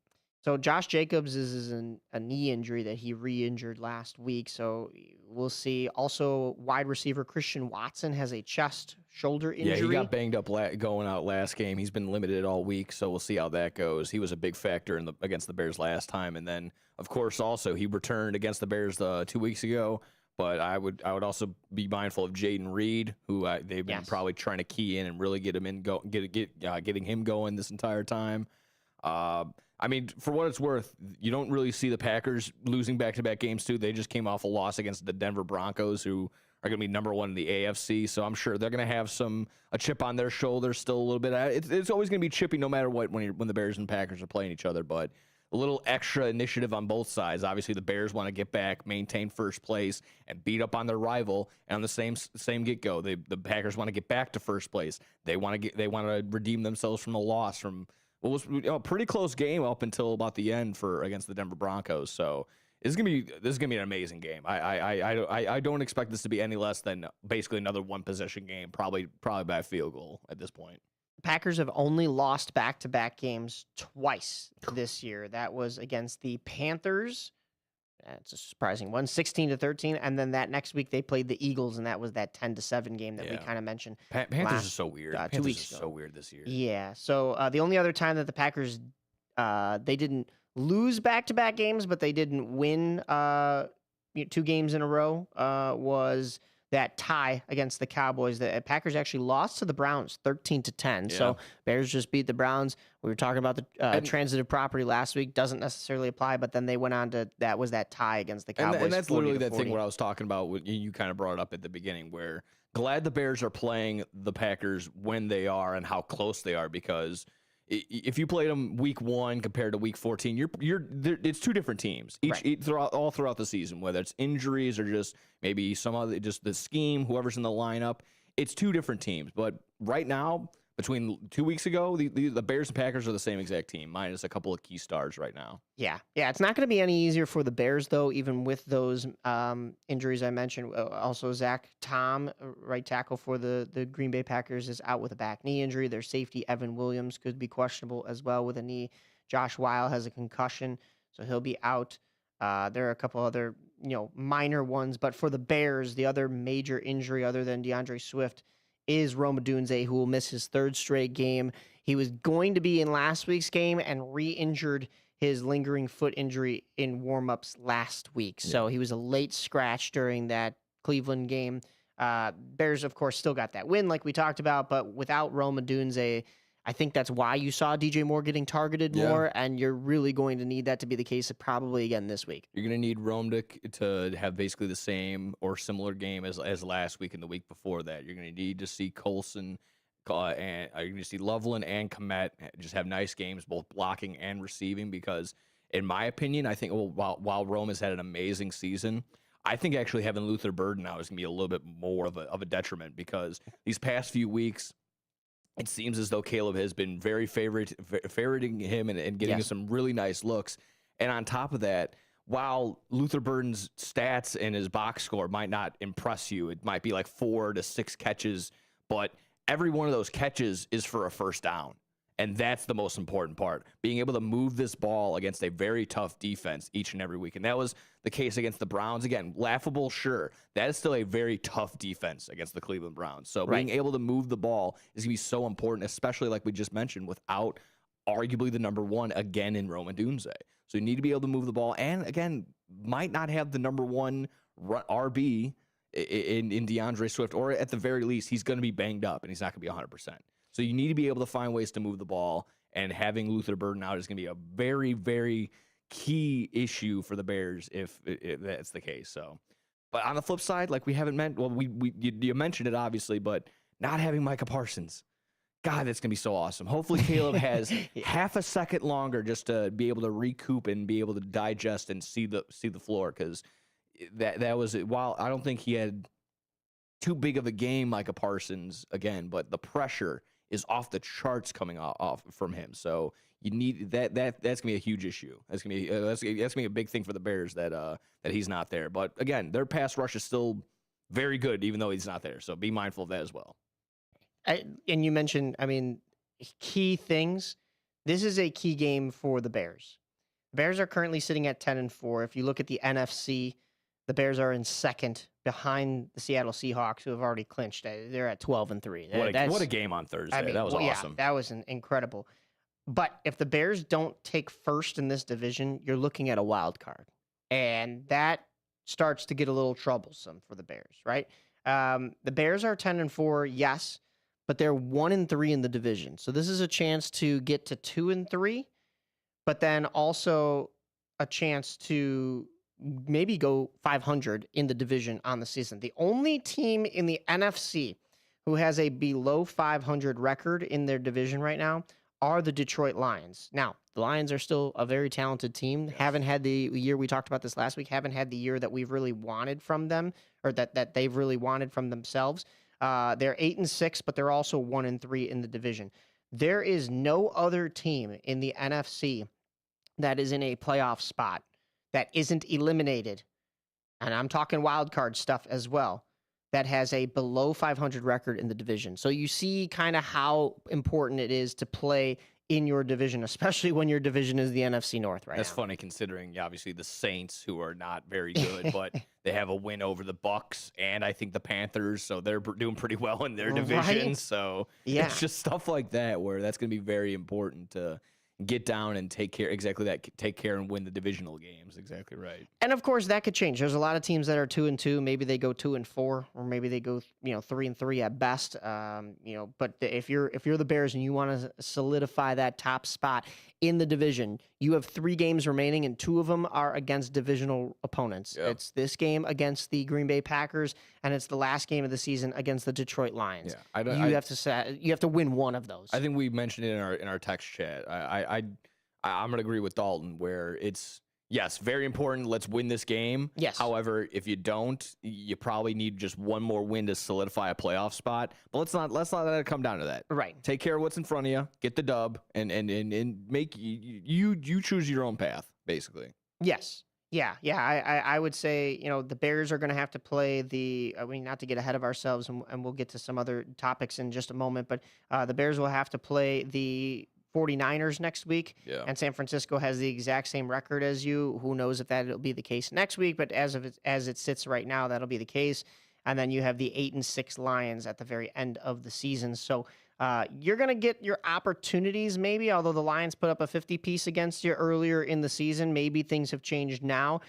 So Josh Jacobs is a knee injury that he re-injured last week. So we'll see. Also, wide receiver Christian Watson has a shoulder injury. Yeah, he got banged up going out last game. He's been limited all week, so we'll see how that goes. He was a big factor against the Bears last time, and then of course also he returned against the Bears 2 weeks ago. But I would also be mindful of Jaden Reed, who they've been probably trying to key in and really get him in getting him going this entire time. I mean, for what it's worth, you don't really see the Packers losing back-to-back games, too. They just came off a loss against the Denver Broncos, who are going to be number 1 in the AFC. So I'm sure they're going to have a chip on their shoulder still a little bit. It's always going to be chippy no matter what when the Bears and Packers are playing each other. But a little extra initiative on both sides. Obviously, the Bears want to get back, maintain first place, and beat up on their rival. And on the same get-go, the Packers want to get back to first place. They want to redeem themselves from a loss from what was a pretty close game up until about the end against the Denver Broncos. So this is gonna be an amazing game. I don't expect this to be any less than basically another one possession game, probably by a field goal at this point. Packers have only lost back-to-back games twice this year. That was against the Panthers It's a surprising one, 16-13. And then that next week they played the Eagles, and that was that 10-7 game that we kind of mentioned. Panthers are so weird. 2 weeks ago. So weird this year. Yeah. So the only other time that the Packers they didn't lose back-to-back games, but they didn't win 2 games in a row was that tie against the Cowboys. The Packers actually lost to the Browns 13-10. Yeah. So Bears just beat the Browns. We were talking about the transitive property last week. Doesn't necessarily apply, but then they went on to that tie against the Cowboys. And that's literally that 40. thing where I was talking about. You kind of brought it up at the beginning, where glad the Bears are playing the Packers when they are and how close they are, because if you played them week 1 compared to week 14, it's 2 different teams all throughout the season, whether it's injuries or just maybe some other, just the scheme, whoever's in the lineup. It's 2 different teams. But right now, between 2 weeks ago, the Bears and Packers are the same exact team, minus a couple of key stars right now. Yeah. It's not going to be any easier for the Bears, though, even with those injuries I mentioned. Also, Zach Tom, right tackle for the Green Bay Packers, is out with a back knee injury. Their safety, Evan Williams, could be questionable as well with a knee. Josh Weil has a concussion, so he'll be out. There are a couple other minor ones, but for the Bears, the other major injury other than DeAndre Swift is Rome Odunze, who will miss his 3rd straight game. He was going to be in last week's game and re-injured his lingering foot injury in warm-ups last week. So he was a late scratch during that Cleveland game. Bears, of course, still got that win like we talked about, but without Rome Odunze, I think that's why you saw DJ Moore getting targeted more, and you're really going to need that to be the case probably again this week. You're going to need Rome to have basically the same or similar game as last week and the week before that. You're going to need to see Colson and you're going to see Loveland and Komet just have nice games, both blocking and receiving, because in my opinion, I think while Rome has had an amazing season, I think actually having Luther Burden now is going to be a little bit more of a detriment, because these past few weeks, it seems as though Caleb has been very favoriting him and getting him some really nice looks. And on top of that, while Luther Burden's stats and his box score might not impress you, it might be like 4 to 6 catches, but every one of those catches is for a first down. And that's the most important part, being able to move this ball against a very tough defense each and every week. And that was the case against the Browns. Again, laughable, sure. That is still a very tough defense against the Cleveland Browns. So being able to move the ball is going to be so important, especially like we just mentioned, without arguably the number 1 again in Rome Odunze. So you need to be able to move the ball. And again, might not have the number 1 RB in DeAndre Swift, or at the very least, he's going to be banged up and he's not going to be 100%. So you need to be able to find ways to move the ball, and having Luther Burden out is going to be a very, very key issue for the Bears if that's the case. So, but on the flip side, like we haven't you mentioned it obviously, but not having Micah Parsons, God, that's going to be so awesome. Hopefully Caleb has half a second longer just to be able to recoup and be able to digest and see the floor, because that was, while I don't think he had too big of a game, Micah Parsons, again, but the pressure is off the charts coming off from him. So you need that's gonna be a huge issue. That's gonna be a big thing for the Bears that he's not there. But again, their pass rush is still very good, even though he's not there. So be mindful of that as well. And you mentioned, key things. This is a key game for the Bears. Bears are currently sitting at 10-4. If you look at the NFC, the Bears are in second behind the Seattle Seahawks, who have already clinched. They're at 12-3. What a game on Thursday. That was awesome. Yeah, that was incredible. But if the Bears don't take first in this division, you're looking at a wild card. And that starts to get a little troublesome for the Bears, right? The Bears are 10-4, yes, but they're 1-3 in the division. So this is a chance to get to 2-3, but then also a chance to maybe go 500 in the division on the season. The only team in the NFC who has a below 500 record in their division right now are the Detroit Lions. Now, the Lions are still a very talented team. Yes. Haven't had the year, we talked about this last week, haven't had the year that we've really wanted from them, or that they've really wanted from themselves. They're 8-6, but they're also 1-3 in the division. There is no other team in the NFC that is in a playoff spot that isn't eliminated, and I'm talking wild card stuff as well, that has a below 500 record in the division. So you see kind of how important it is to play in your division, especially when your division is the NFC North right That's now. funny considering obviously the Saints, who are not very good, but they have a win over the Bucks and I think the Panthers, so they're doing pretty well in their division. Right? So Yeah. it's just stuff like that where that's going to be very important to get down and take care. Exactly that. Take care and win the divisional games. Exactly right. And of course, that could change. There's a lot of teams that are 2-2. Maybe they go 2-4, or maybe they go 3-3 at best. But if you're the Bears and you want to solidify that top spot in the division, you have 3 games remaining, and 2 of them are against divisional opponents. Yep. It's this game against the Green Bay Packers, and it's the last game of the season against the Detroit Lions. Yeah, you have to win one of those. I think we mentioned it in our text chat. I'm gonna agree with Dalton where it's yes, very important. Let's win this game. Yes. However, if you don't, you probably need just one more win to solidify a playoff spot. But let's not let it come down to that. Right. Take care of what's in front of you. Get the dub and make you choose your own path basically. Yes. Yeah. I would say, the Bears are going to have to play not to get ahead of ourselves, and we'll get to some other topics in just a moment, but the Bears will have to play the 49ers next week. Yeah. And San Francisco has the exact same record as you. Who knows if that'll be the case next week, but as it sits right now, that'll be the case. And then you have the 8-6 Lions at the very end of the season. So you're going to get your opportunities maybe, although the Lions put up a 50-piece against you earlier in the season. Maybe things have changed now.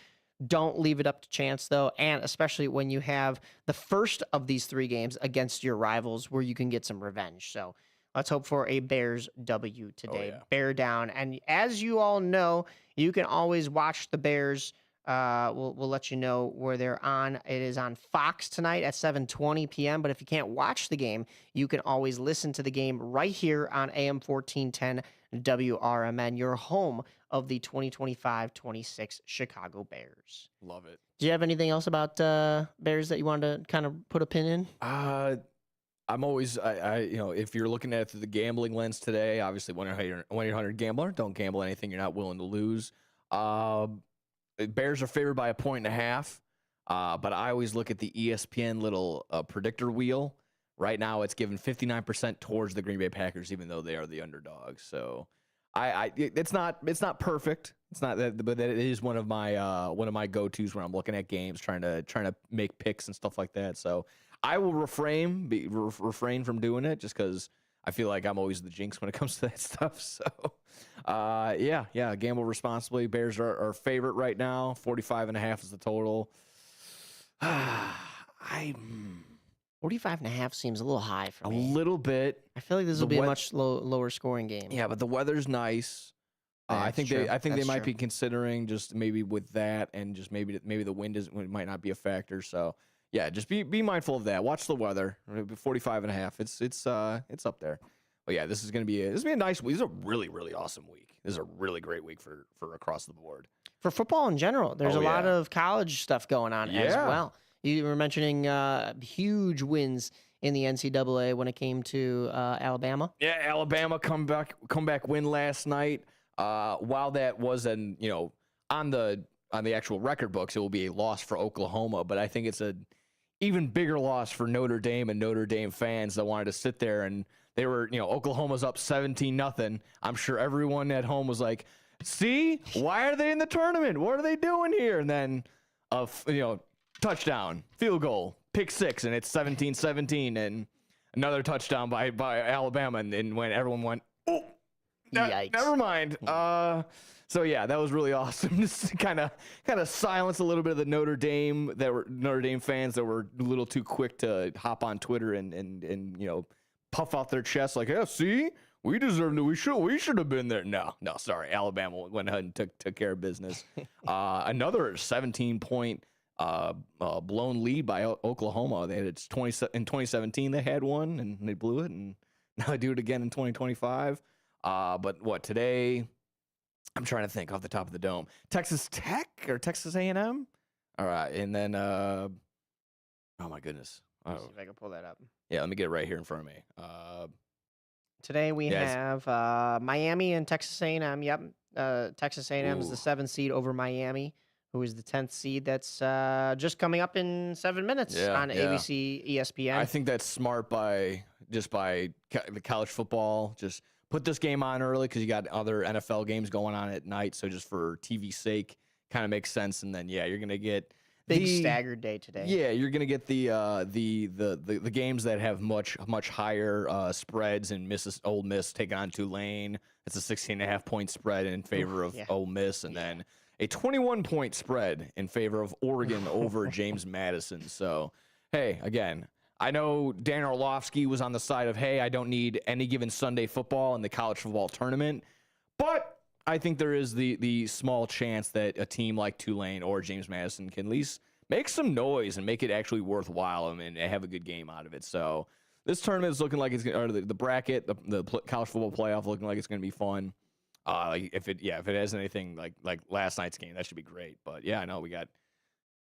Don't leave it up to chance, though, and especially when you have the first of these 3 games against your rivals where you can get some revenge. So let's hope for a Bears W today. Bear down. And as you all know, you can always watch the Bears. We'll let you know where they're on. It is on Fox tonight at 7:20 p.m. But if you can't watch the game, you can always listen to the game right here on AM 1410 WRMN, your home of the 2025-26 Chicago Bears. Love it. Do you have anything else about Bears that you wanted to kind of put a pin in? I'm always, if you're looking at it through the gambling lens today, obviously 1-800-GAMBLER. Don't gamble anything you're not willing to lose. Bears are favored by 1.5, but I always look at the ESPN little predictor wheel. Right now, it's given 59% towards the Green Bay Packers, even though they are the underdogs. So, it's not perfect. It's not that, but it is one of my go-tos when I'm looking at games, trying to make picks and stuff like that. So. I will refrain from doing it just because I feel like I'm always the jinx when it comes to that stuff. So, gamble responsibly. Bears are our favorite right now. 45.5 is the total. 45.5 seems a little high for me. A little bit. I feel like this will be a much lower scoring game. Yeah, but the weather's nice. I think they might be considering just maybe with that and just maybe the wind might not be a factor. So. Yeah, just be mindful of that. Watch the weather. 45.5. It's up there. But yeah, this is gonna be a nice week. This is a really, really awesome week. This is a really great week for across the board. For football in general. There's a lot of college stuff going on as well. You were mentioning huge wins in the NCAA when it came to Alabama. Yeah, Alabama comeback win last night. While that was on the actual record books, it will be a loss for Oklahoma, but I think it's a even bigger loss for Notre Dame and Notre Dame fans that wanted to sit there and they were, Oklahoma's up 17-0. I'm sure everyone at home was like, see, why are they in the tournament? What are they doing here? And then, touchdown, field goal, pick 6, and it's 17-17, and another touchdown by Alabama. And when everyone went, oh, yikes. Never mind. So yeah, that was really awesome. Just kind of silence a little bit of the Notre Dame fans that were a little too quick to hop on Twitter and puff out their chests like, yeah, see, we deserve to. We should have been there. No, sorry, Alabama went ahead and took care of business. Another 17-point blown lead by Oklahoma. They had in 2017 they had one and they blew it, and now they do it again in 2025. But what today? I'm trying to think off the top of the dome. Texas Tech or Texas A&M? All right, and then oh my goodness. Let's see if I can pull that up. Yeah, let me get it right here in front of me. Today we have Miami and Texas A&M. Yep, Texas A&M is the 7th seed over Miami, who is the 10th seed. That's just coming up in 7 minutes on ABC, ESPN. I think that's smart by the college football, just put this game on early because you got other NFL games going on at night. So just for TV's sake, kind of makes sense. And then, yeah, you're going to get big staggered day today. Yeah, you're going to get the games that have much higher spreads, and Ole Miss taking on Tulane. It's a 16.5-point spread in favor of Ole Miss, and then a 21-point spread in favor of Oregon over James Madison. So, hey, again, I know Dan Orlovsky was on the side of, hey, I don't need any given Sunday football in the college football tournament, but I think there is the small chance that a team like Tulane or James Madison can at least make some noise and make it actually worthwhile and have a good game out of it. So this tournament is looking like it's going to, the bracket, the college football playoff looking like it's going to be fun. If it has anything like last night's game, that should be great. But yeah, I know we got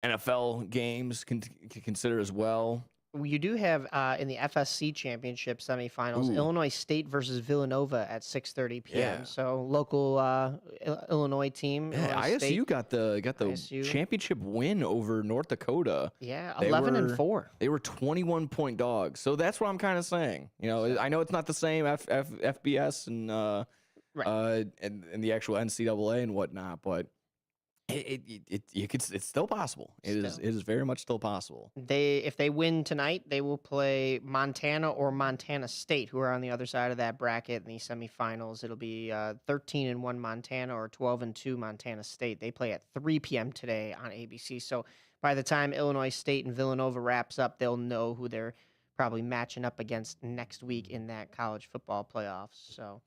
NFL games to consider as well. You do have in the FSC championship semifinals, Illinois State versus Villanova at 6:30 p.m. Yeah. So local Illinois team. Yeah, Illinois ISU State. got the ISU. championship win over North Dakota. Yeah, They 11-4. They were 21-point dogs. So that's what I'm kind of saying. You know, I know it's not the same FBS and and the actual NCAA and whatnot, but it's still possible. It is very much still possible. If they win tonight, they will play Montana or Montana State, who are on the other side of that bracket in the semifinals. It'll be 13-1 Montana or 12-2 Montana State. They play at 3 p.m. today on ABC. So by the time Illinois State and Villanova wraps up, they'll know who they're probably matching up against next week in that college football playoffs. So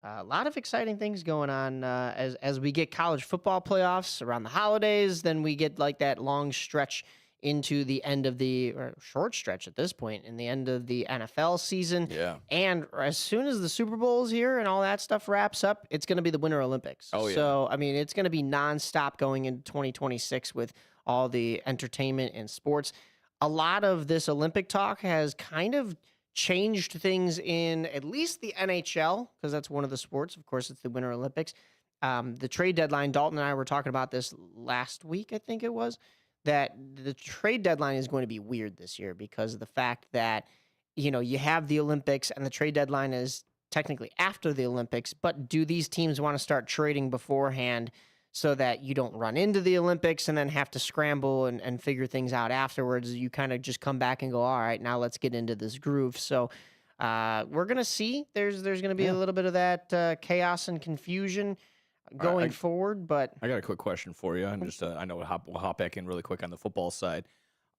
a lot of exciting things going on as we get college football playoffs around the holidays. Then we get like that long stretch into the end of or short stretch at this point in the end of the NFL season. Yeah. And as soon as the Super Bowl is here and all that stuff wraps up, it's going to be the Winter Olympics. Oh, yeah. So, I mean, it's going to be nonstop going into 2026 with all the entertainment and sports. A lot of this Olympic talk has kind of changed things in at least the NHL, because that's one of the sports. Of course, it's the Winter Olympics. The trade deadline, Dalton and I were talking about this last week, I think it was, that the trade deadline is going to be weird this year because of the fact that, you know, you have the Olympics and the trade deadline is technically after the Olympics, but do these teams want to start trading beforehand so that you don't run into the Olympics and then have to scramble and figure things out afterwards? You kind of just come back and go, all right, now let's get into this groove. So we're going to see. There's going to be a little bit of that chaos and confusion going forward. But I got a quick question for you. I'm just I know we'll hop back in really quick on the football side.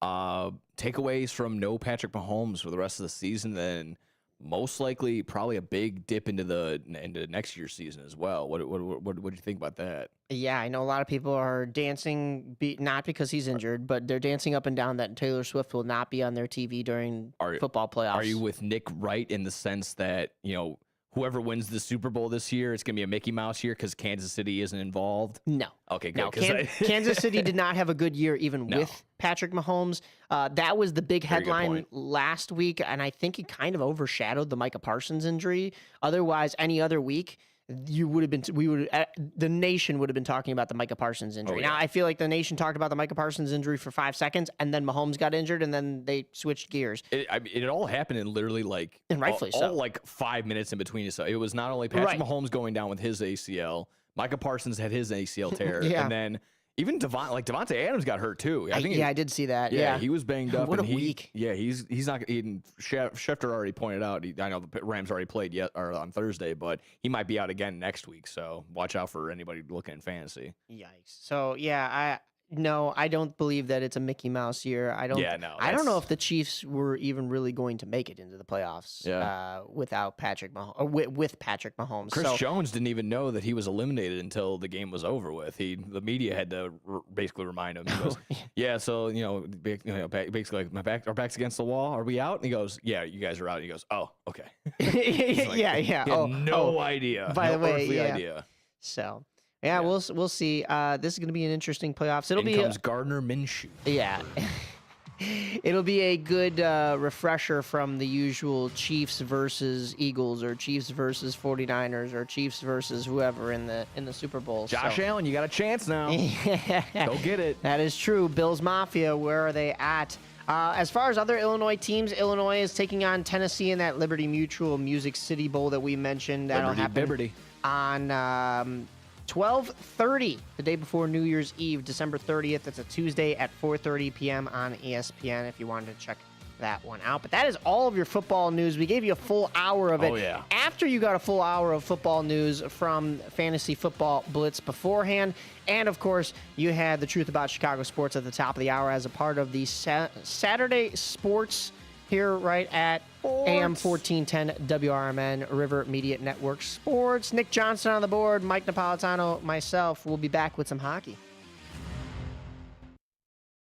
Takeaways from no Patrick Mahomes for the rest of the season, then most likely probably a big dip into next year's season as well. What do you think about that? Yeah, I know a lot of people are dancing, not because he's injured, but they're dancing up and down that Taylor Swift will not be on their TV during football playoffs. Are you with Nick Wright in the sense that, you know, whoever wins the Super Bowl this year, it's going to be a Mickey Mouse year because Kansas City isn't involved? No. Okay, good. No, Kansas City did not have a good year even with Patrick Mahomes. That was the big headline last week, and I think it kind of overshadowed the Micah Parsons injury. Otherwise, any other week, the nation would have been talking about the Micah Parsons injury. Now, I feel like the nation talked about the Micah Parsons injury for 5 seconds, and then Mahomes got injured, and then they switched gears. It all happened in literally and rightfully all so. like 5 minutes in between. So it was not only Patrick Mahomes going down with his ACL, Micah Parsons had his ACL tear, and then even Devontae Adams got hurt too. I did see that. Yeah, he was banged up. What a week. Yeah, he's not. Schefter already pointed out. I know the Rams already played on Thursday, but he might be out again next week. So watch out for anybody looking in fantasy. Yikes. So yeah, I don't believe that it's a Mickey Mouse year. I don't know if the Chiefs were even really going to make it into the playoffs without Patrick Mahomes, or with Patrick Mahomes. Chris Jones didn't even know that he was eliminated until the game was over with. The media had to basically remind him. He goes, "Yeah, so basically like our back's against the wall. Are we out?" And he goes, "Yeah, you guys are out." And he goes, "Oh, okay." Like, yeah. He had no idea. By the way, idea. So. Yeah, we'll see. This is going to be an interesting playoffs. Comes Gardner Minshew. Yeah. It'll be a good refresher from the usual Chiefs versus Eagles or Chiefs versus 49ers or Chiefs versus whoever in the Super Bowl. Josh Allen, you got a chance now. Go get it. That is true. Bills Mafia, where are they at? As far as other Illinois teams, Illinois is taking on Tennessee in that Liberty Mutual Music City Bowl that we mentioned. That'll happen on 12:30, the day before New Year's Eve, December 30th. It's a Tuesday at 4:30 p.m. on ESPN if you wanted to check that one out. But that is all of your football news. We gave you a full hour of it. Oh, yeah. After you got a full hour of football news from Fantasy Football Blitz beforehand. And, of course, you had the truth about Chicago sports at the top of the hour as a part of the Saturday Sports here right at AM 1410 WRMN, River Media Network Sports. Nick Johnson on the board, Mike Napolitano, myself. We'll be back with some hockey.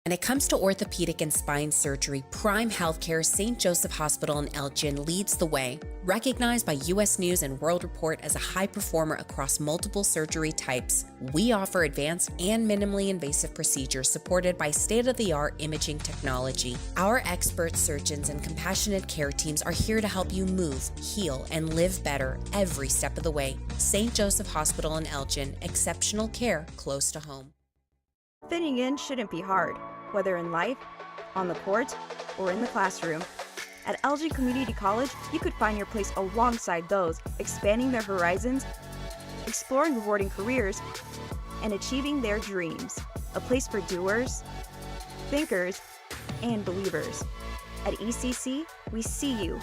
When it comes to orthopedic and spine surgery, Prime Healthcare St. Joseph Hospital in Elgin leads the way. Recognized by U.S. News and World Report as a high performer across multiple surgery types, we offer advanced and minimally invasive procedures supported by state-of-the-art imaging technology. Our expert surgeons and compassionate care teams are here to help you move, heal, and live better every step of the way. St. Joseph Hospital in Elgin, exceptional care close to home. Fitting in shouldn't be hard, whether in life, on the court, or in the classroom. At Elgin Community College, you could find your place alongside those expanding their horizons, exploring rewarding careers, and achieving their dreams. A place for doers, thinkers, and believers. At ECC, we see you,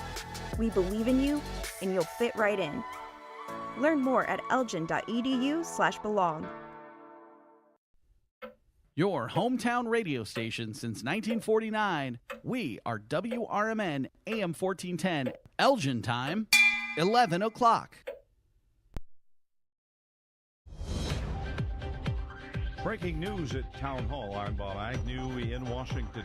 we believe in you, and you'll fit right in. Learn more at elgin.edu/belong. Your hometown radio station since 1949. We are WRMN AM 1410, Elgin time, 11 o'clock. Breaking news at Town Hall. I'm Bob Agnew in Washington.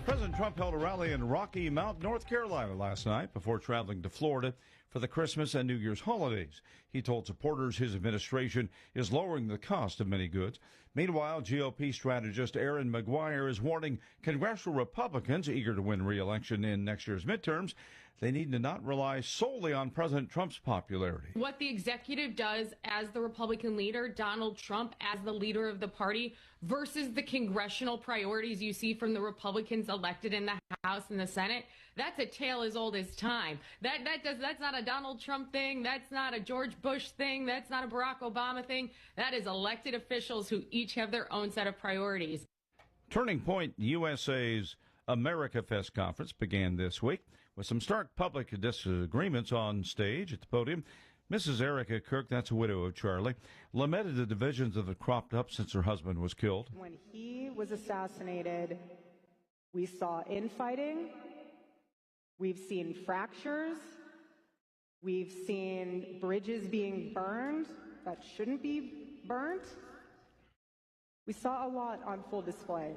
President Trump held a rally in Rocky Mount, North Carolina last night before traveling to Florida for the Christmas and New Year's holidays. He told supporters his administration is lowering the cost of many goods. Meanwhile, GOP strategist Aaron McGuire is warning congressional Republicans eager to win re-election in next year's midterms they need to not rely solely on President Trump's popularity. What the executive does as the Republican leader, Donald Trump as the leader of the party, versus the congressional priorities you see from the Republicans elected in the House and the Senate, that's a tale as old as time. That's not a Donald Trump thing. That's not a George Bush thing. That's not a Barack Obama thing. That is elected officials who each have their own set of priorities. Turning Point USA's America Fest conference began this week with some stark public disagreements on stage at the podium. Mrs. Erica Kirk, that's a widow of Charlie, lamented the divisions that had cropped up since her husband was killed. When he was assassinated, we saw infighting, we've seen fractures, we've seen bridges being burned that shouldn't be burnt. We saw a lot on full display.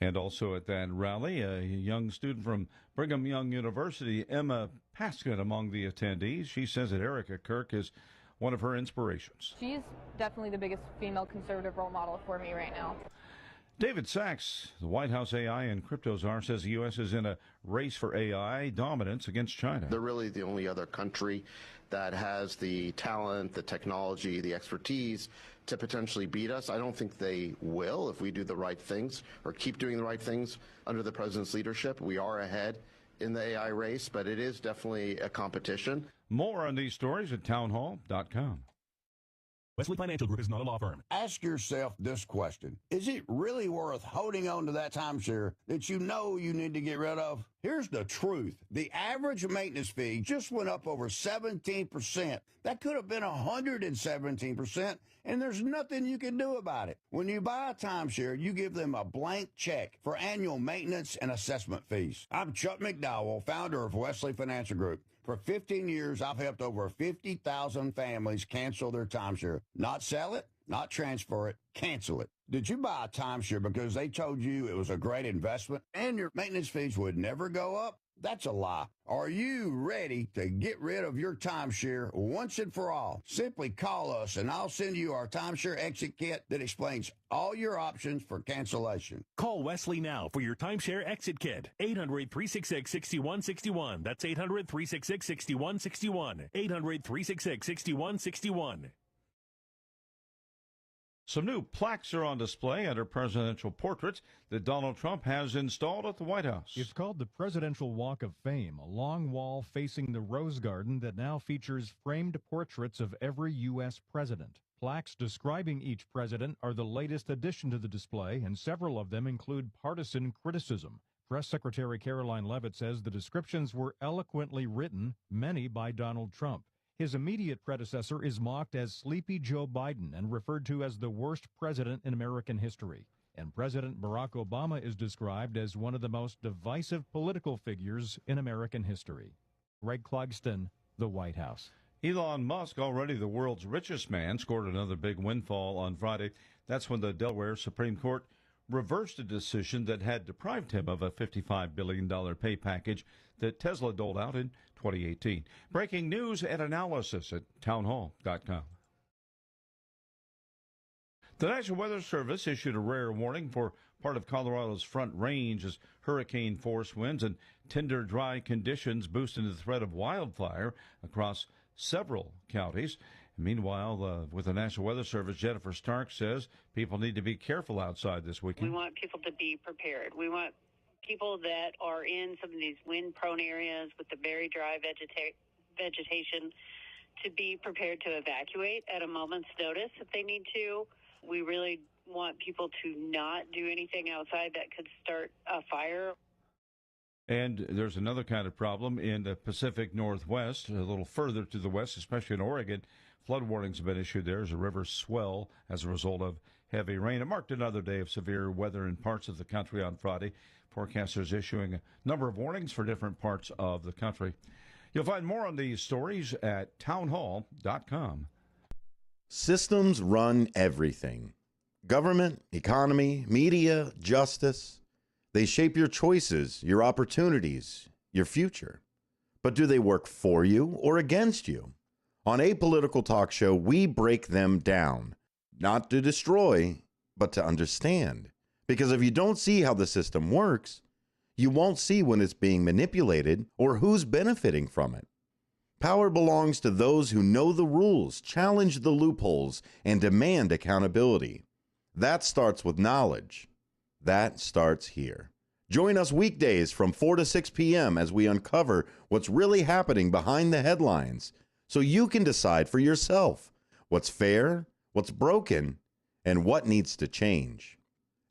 And also at that rally, a young student from Brigham Young University, Emma Paskin, among the attendees. She says that Erica Kirk is one of her inspirations. She's definitely the biggest female conservative role model for me right now. David Sachs, the White House AI and crypto czar, says the U.S. is in a race for AI dominance against China. They're really the only other country that has the talent, the technology, the expertise to potentially beat us. I don't think they will if we do the right things or keep doing the right things under the president's leadership. We are ahead in the AI race, but it is definitely a competition. More on these stories at townhall.com. Wesley Financial Group is not a law firm. Ask yourself this question. Is it really worth holding on to that timeshare that you know you need to get rid of? Here's the truth. The average maintenance fee just went up over 17%. That could have been 117%, and there's nothing you can do about it. When you buy a timeshare, you give them a blank check for annual maintenance and assessment fees. I'm Chuck McDowell, founder of Wesley Financial Group. For 15 years, I've helped over 50,000 families cancel their timeshare. Not sell it, not transfer it, cancel it. Did you buy a timeshare because they told you it was a great investment and your maintenance fees would never go up? That's a lie. Are you ready to get rid of your timeshare once and for all? Simply call us and I'll send you our timeshare exit kit that explains all your options for cancellation. Call Wesley now for your timeshare exit kit. 800-366-6161. That's 800-366-6161. 800-366-6161. Some new plaques are on display under presidential portraits that Donald Trump has installed at the White House. It's called the Presidential Walk of Fame, a long wall facing the Rose Garden that now features framed portraits of every U.S. president. Plaques describing each president are the latest addition to the display, and several of them include partisan criticism. Press Secretary Caroline Leavitt says the descriptions were eloquently written, many by Donald Trump. His immediate predecessor is mocked as Sleepy Joe Biden and referred to as the worst president in American history. And President Barack Obama is described as one of the most divisive political figures in American history. Greg Clugston, the White House. Elon Musk, already the world's richest man, scored another big windfall on Friday. That's when the Delaware Supreme Court reversed a decision that had deprived him of a $55 billion pay package that Tesla doled out in 2018. Breaking news and analysis at townhall.com. The National Weather Service issued a rare warning for part of Colorado's Front Range as hurricane-force winds and tender, dry conditions boosting the threat of wildfire across several counties. Meanwhile, with the National Weather Service, Jennifer Stark says people need to be careful outside this weekend. We want people to be prepared. We want people that are in some of these wind-prone areas with the very dry vegetation to be prepared to evacuate at a moment's notice if they need to. We really want people to not do anything outside that could start a fire. And there's another kind of problem in the Pacific Northwest, a little further to the west, especially in Oregon. Flood warnings have been issued there as the rivers swell as a result of heavy rain. It marked another day of severe weather in parts of the country on Friday. Forecasters issuing a number of warnings for different parts of the country. You'll find more on these stories at townhall.com. Systems run everything. Government, economy, media, justice. They shape your choices, your opportunities, your future. But do they work for you or against you? On Apolitical Talk Show, we break them down, not to destroy, but to understand. Because if you don't see how the system works, you won't see when it's being manipulated or who's benefiting from it. Power belongs to those who know the rules, challenge the loopholes, and demand accountability. That starts with knowledge. That starts here. Join us weekdays from 4 to 6 p.m. as we uncover what's really happening behind the headlines, so you can decide for yourself what's fair, what's broken, and what needs to change.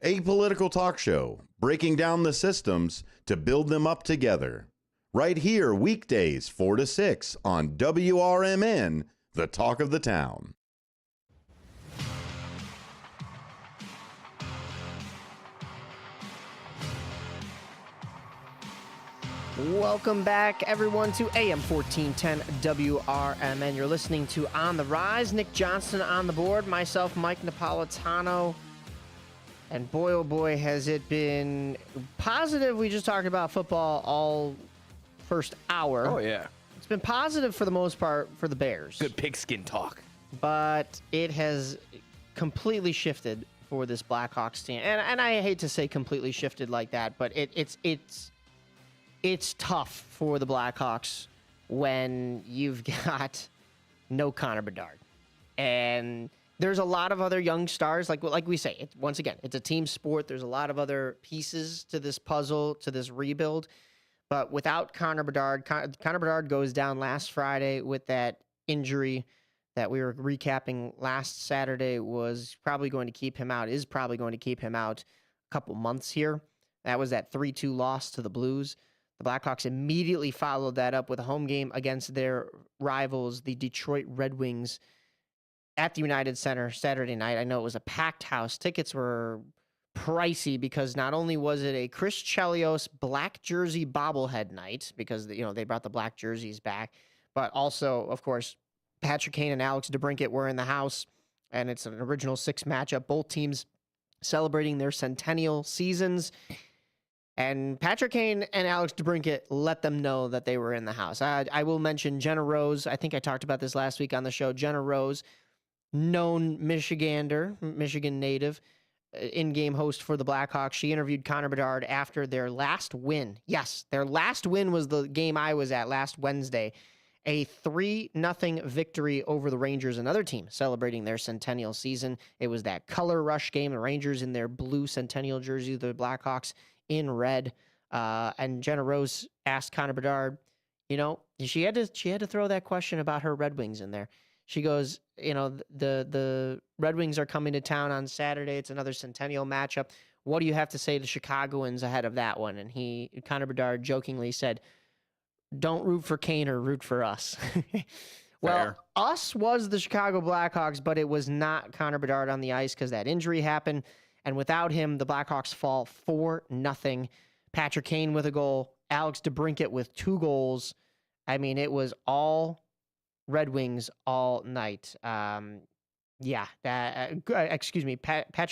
Apolitical Talk Show, breaking down the systems to build them up together. Right here, weekdays 4 to 6 on WRMN, the talk of the town. Welcome back, everyone, to AM 1410 WRMN. You're listening to On the Rise. Nick Johnston on the board, myself, Mike Napolitano. And boy, oh boy, has it been positive. We just talked about football all first hour. Oh, yeah. It's been positive for the most part for the Bears. Good pigskin talk. But it has completely shifted for this Blackhawks team. And I hate to say completely shifted like that, but it's tough for the Blackhawks when you've got no Connor Bedard. And there's a lot of other young stars. Like we say, once again, it's a team sport. There's a lot of other pieces to this puzzle, to this rebuild. But without Connor Bedard, Connor Bedard goes down last Friday with that injury that we were recapping last Saturday is probably going to keep him out a couple months here. That was that 3-2 loss to the Blues. The Blackhawks immediately followed that up with a home game against their rivals, the Detroit Red Wings, at the United Center Saturday night. I know it was a packed house. Tickets were pricey because not only was it a Chris Chelios black jersey bobblehead night because they brought the black jerseys back, but also, of course, Patrick Kane and Alex DeBrincat were in the house, and it's an original six matchup. Both teams celebrating their centennial seasons. And Patrick Kane and Alex DeBrincat let them know that they were in the house. I will mention Jenna Rose. I think I talked about this last week on the show. Jenna Rose, known Michigan native, in-game host for the Blackhawks. She interviewed Connor Bedard after their last win. Yes, their last win was the game I was at last Wednesday. A 3-0 victory over the Rangers, another team celebrating their centennial season. It was that color rush game. The Rangers in their blue centennial jersey, the Blackhawks in red. And Jenna Rose asked Connor Bedard, she had to throw that question about her Red Wings in there. She goes, the Red Wings are coming to town on Saturday. It's another centennial matchup. What do you have to say to Chicagoans ahead of that one? And Connor Bedard jokingly said, don't root for Kane or root for us. Well, us was the Chicago Blackhawks, but it was not Connor Bedard on the ice because that injury happened. And without him, the Blackhawks fall 4-0. Patrick Kane with a goal, Alex DeBrincat with 2 goals. I mean, it was all Red Wings all night. Patrick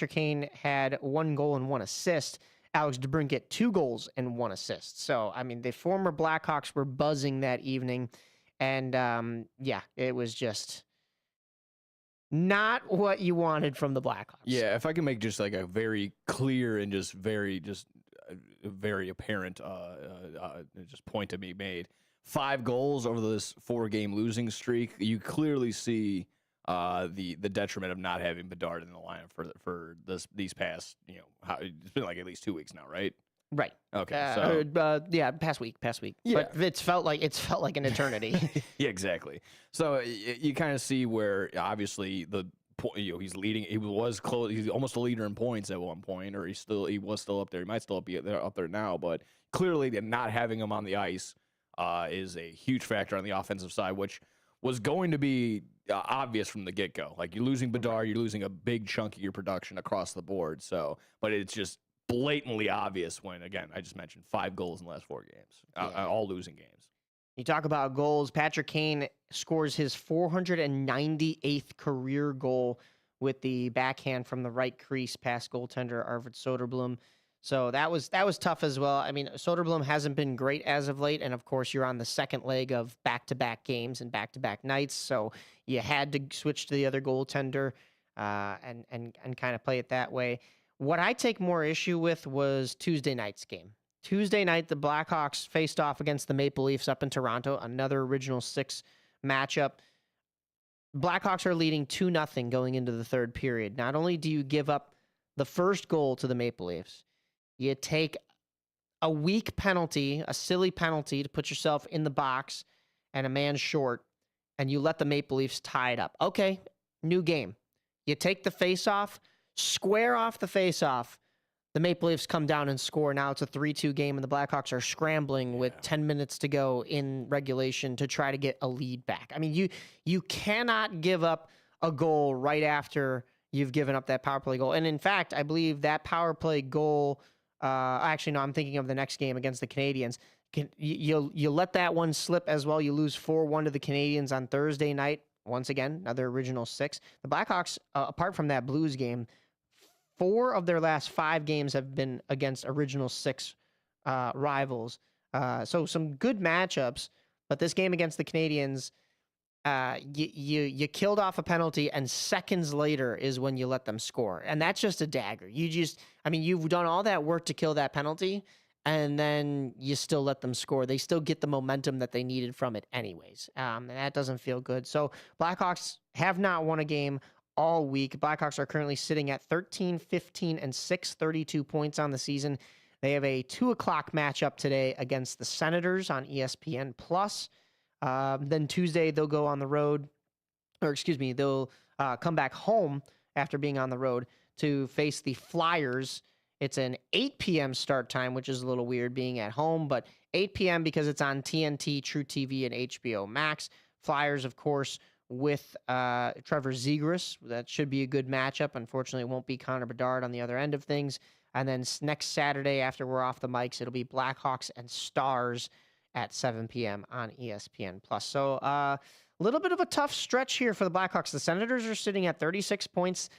Kane had 1 goal and 1 assist. Alex DeBrincat 2 goals and 1 assist. So, I mean, the former Blackhawks were buzzing that evening. And, it was just not what you wanted from the Blackhawks. Yeah, if I can make just like a very clear and just very apparent just point to be made. 5 goals over this 4-game losing streak. You clearly see the detriment of not having Bedard in the lineup for these past, it's been like at least 2 weeks now, right? Right. Okay. Past week. Yeah. But it's felt like an eternity. Yeah, exactly. So you kind of see where obviously he's leading. He was close. He's almost a leader in points at one point, or he was still up there. He might still be up there now, but clearly not having him on the ice is a huge factor on the offensive side, which was going to be obvious from the get-go. Like, you're losing Bedard, you're losing a big chunk of your production across the board. So, but it's just blatantly obvious when, again, I just mentioned 5 goals in the last 4 games, all losing games. You talk about goals. Patrick Kane scores his 498th career goal with the backhand from the right crease past goaltender Arvid Soderblom. So that was tough as well. I mean, Soderblom hasn't been great as of late, and of course you're on the second leg of back-to-back games and back-to-back nights, so you had to switch to the other goaltender and kind of play it that way. What I take more issue with was Tuesday night's game. Tuesday night, the Blackhawks faced off against the Maple Leafs up in Toronto, another Original 6 matchup. Blackhawks are leading 2-0 going into the third period. Not only do you give up the first goal to the Maple Leafs, you take a weak penalty, a silly penalty to put yourself in the box and a man short, and you let the Maple Leafs tie it up. Okay, new game. You take the face-off, square off the face-off. The Maple Leafs come down and score. Now it's a 3-2 game, and the Blackhawks are scrambling with 10 minutes to go in regulation to try to get a lead back. I mean, you cannot give up a goal right after you've given up that power play goal. And in fact, I believe that power play goal... actually, no, I'm thinking of the next game against the Canadiens. You let that one slip as well. You lose 4-1 to the Canadiens on Thursday night. Once again, another Original 6. The Blackhawks, apart from that Blues game, 4 of their last 5 games have been against Original 6 rivals. So some good matchups. But this game against the Canadiens, you killed off a penalty, and seconds later is when you let them score. And that's just a dagger. You've done all that work to kill that penalty, and then you still let them score. They still get the momentum that they needed from it anyways. And that doesn't feel good. So Blackhawks have not won a game all week. Blackhawks are currently sitting at 13, 15, and 6, 32 points on the season. They have a 2 o'clock matchup today against the Senators on ESPN+. Then Tuesday, they'll go on the road, they'll come back home after being on the road to face the Flyers. It's an 8 p.m. start time, which is a little weird being at home, but 8 p.m. because it's on TNT, True TV, and HBO Max. Flyers, of course, with Trevor Zegras. That should be a good matchup. Unfortunately, it won't be Connor Bedard on the other end of things. And then next Saturday, after we're off the mics, it'll be Blackhawks and Stars at 7 p.m. on ESPN+. So a little bit of a tough stretch here for the Blackhawks. The Senators are sitting at 36 points.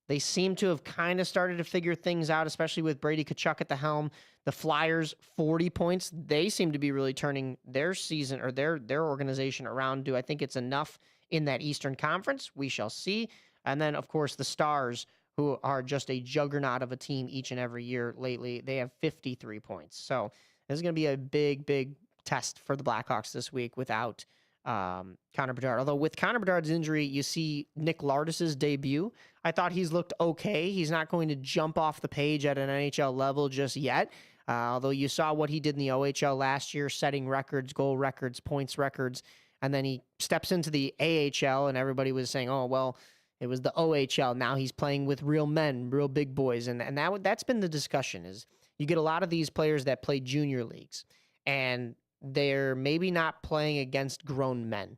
They seem to have kind of started to figure things out, especially with Brady Tkachuk at the helm. The Flyers, 40 points. They seem to be really turning their season or their organization around. Do I think it's enough in that Eastern Conference? We shall see. And then, of course, the Stars, who are just a juggernaut of a team each and every year lately. They have 53 points. So this is going to be a big, big test for the Blackhawks this week without Connor Bedard. Although with Connor Bedard's injury, you see Nick Lardis's debut. I thought he's looked okay. He's not going to jump off the page at an NHL level just yet. Although you saw what he did in the OHL last year, setting records, goal records, points records. And then he steps into the AHL and everybody was saying, oh, well, it was the OHL. Now he's playing with real men, real big boys. And that's been the discussion is you get a lot of these players that play junior leagues and they're maybe not playing against grown men.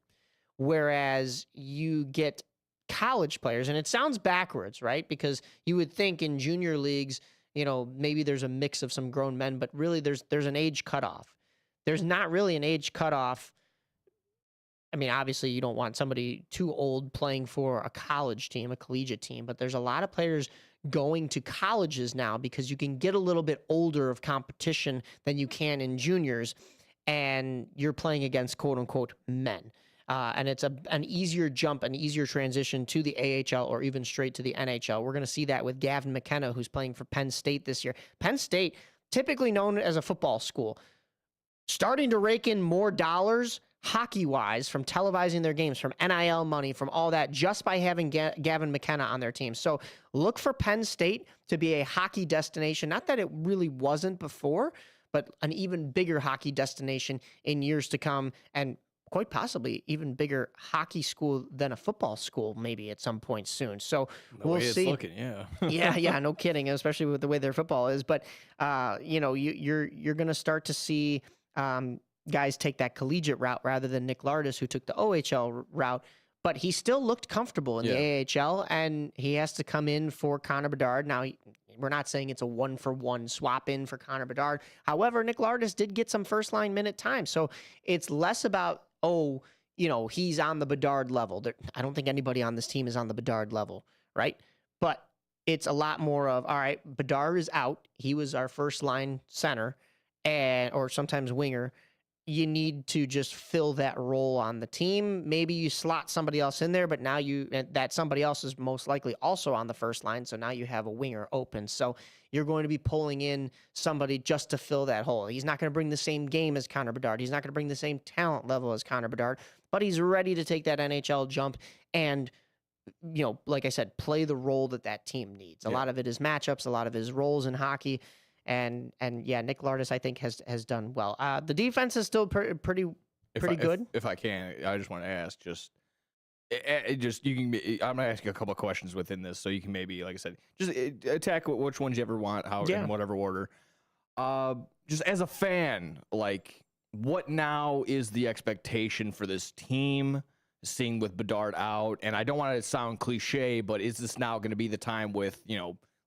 Whereas you get college players, and it sounds backwards, right? Because you would think in junior leagues, maybe there's a mix of some grown men, but really there's an age cutoff. There's not really an age cutoff. I mean, obviously you don't want somebody too old playing for a college team, a collegiate team, but there's a lot of players going to colleges now because you can get a little bit older of competition than you can in juniors, and you're playing against quote-unquote men. And it's an easier jump, an easier transition to the AHL or even straight to the NHL. We're going to see that with Gavin McKenna, who's playing for Penn State this year. Penn State, typically known as a football school, starting to rake in more dollars hockey-wise from televising their games, from NIL money, from all that, just by having Gavin McKenna on their team. So look for Penn State to be a hockey destination. Not that it really wasn't before, but an even bigger hockey destination in years to come, and quite possibly even bigger hockey school than a football school maybe at some point soon. So we'll see. It's looking, yeah. yeah, no kidding, especially with the way their football is. But, you're going to start to see guys take that collegiate route rather than Nick Lardis, who took the OHL route. But he still looked comfortable in the AHL, and he has to come in for Connor Bedard. Now, we're not saying it's a one-for-one swap in for Connor Bedard. However, Nick Lardis did get some first-line minute time. So it's less about, he's on the Bedard level. I don't think anybody on this team is on the Bedard level, right? But it's a lot more of, all right, Bedard is out. He was our first-line center or sometimes winger. You need to just fill that role on the team. Maybe you slot somebody else in there, but now that somebody else is most likely also on the first line, so now you have a winger open. So you're going to be pulling in somebody just to fill that hole. He's not going to bring the same game as Connor Bedard. He's not going to bring the same talent level as Connor Bedard, but he's ready to take that NHL jump and, like I said, play the role that team needs. A lot of it is matchups. A lot of it is roles in hockey. And Nick Lardis, I think, has done well. The defense is still pretty good. If I can, I just want to ask, you can. I'm gonna ask you a couple of questions within this, so you can maybe, like I said, just attack which ones you ever want, in whatever order. Just as a fan, like, what now is the expectation for this team? Seeing with Bedard out, and I don't want it to sound cliche, but is this now going to be the time with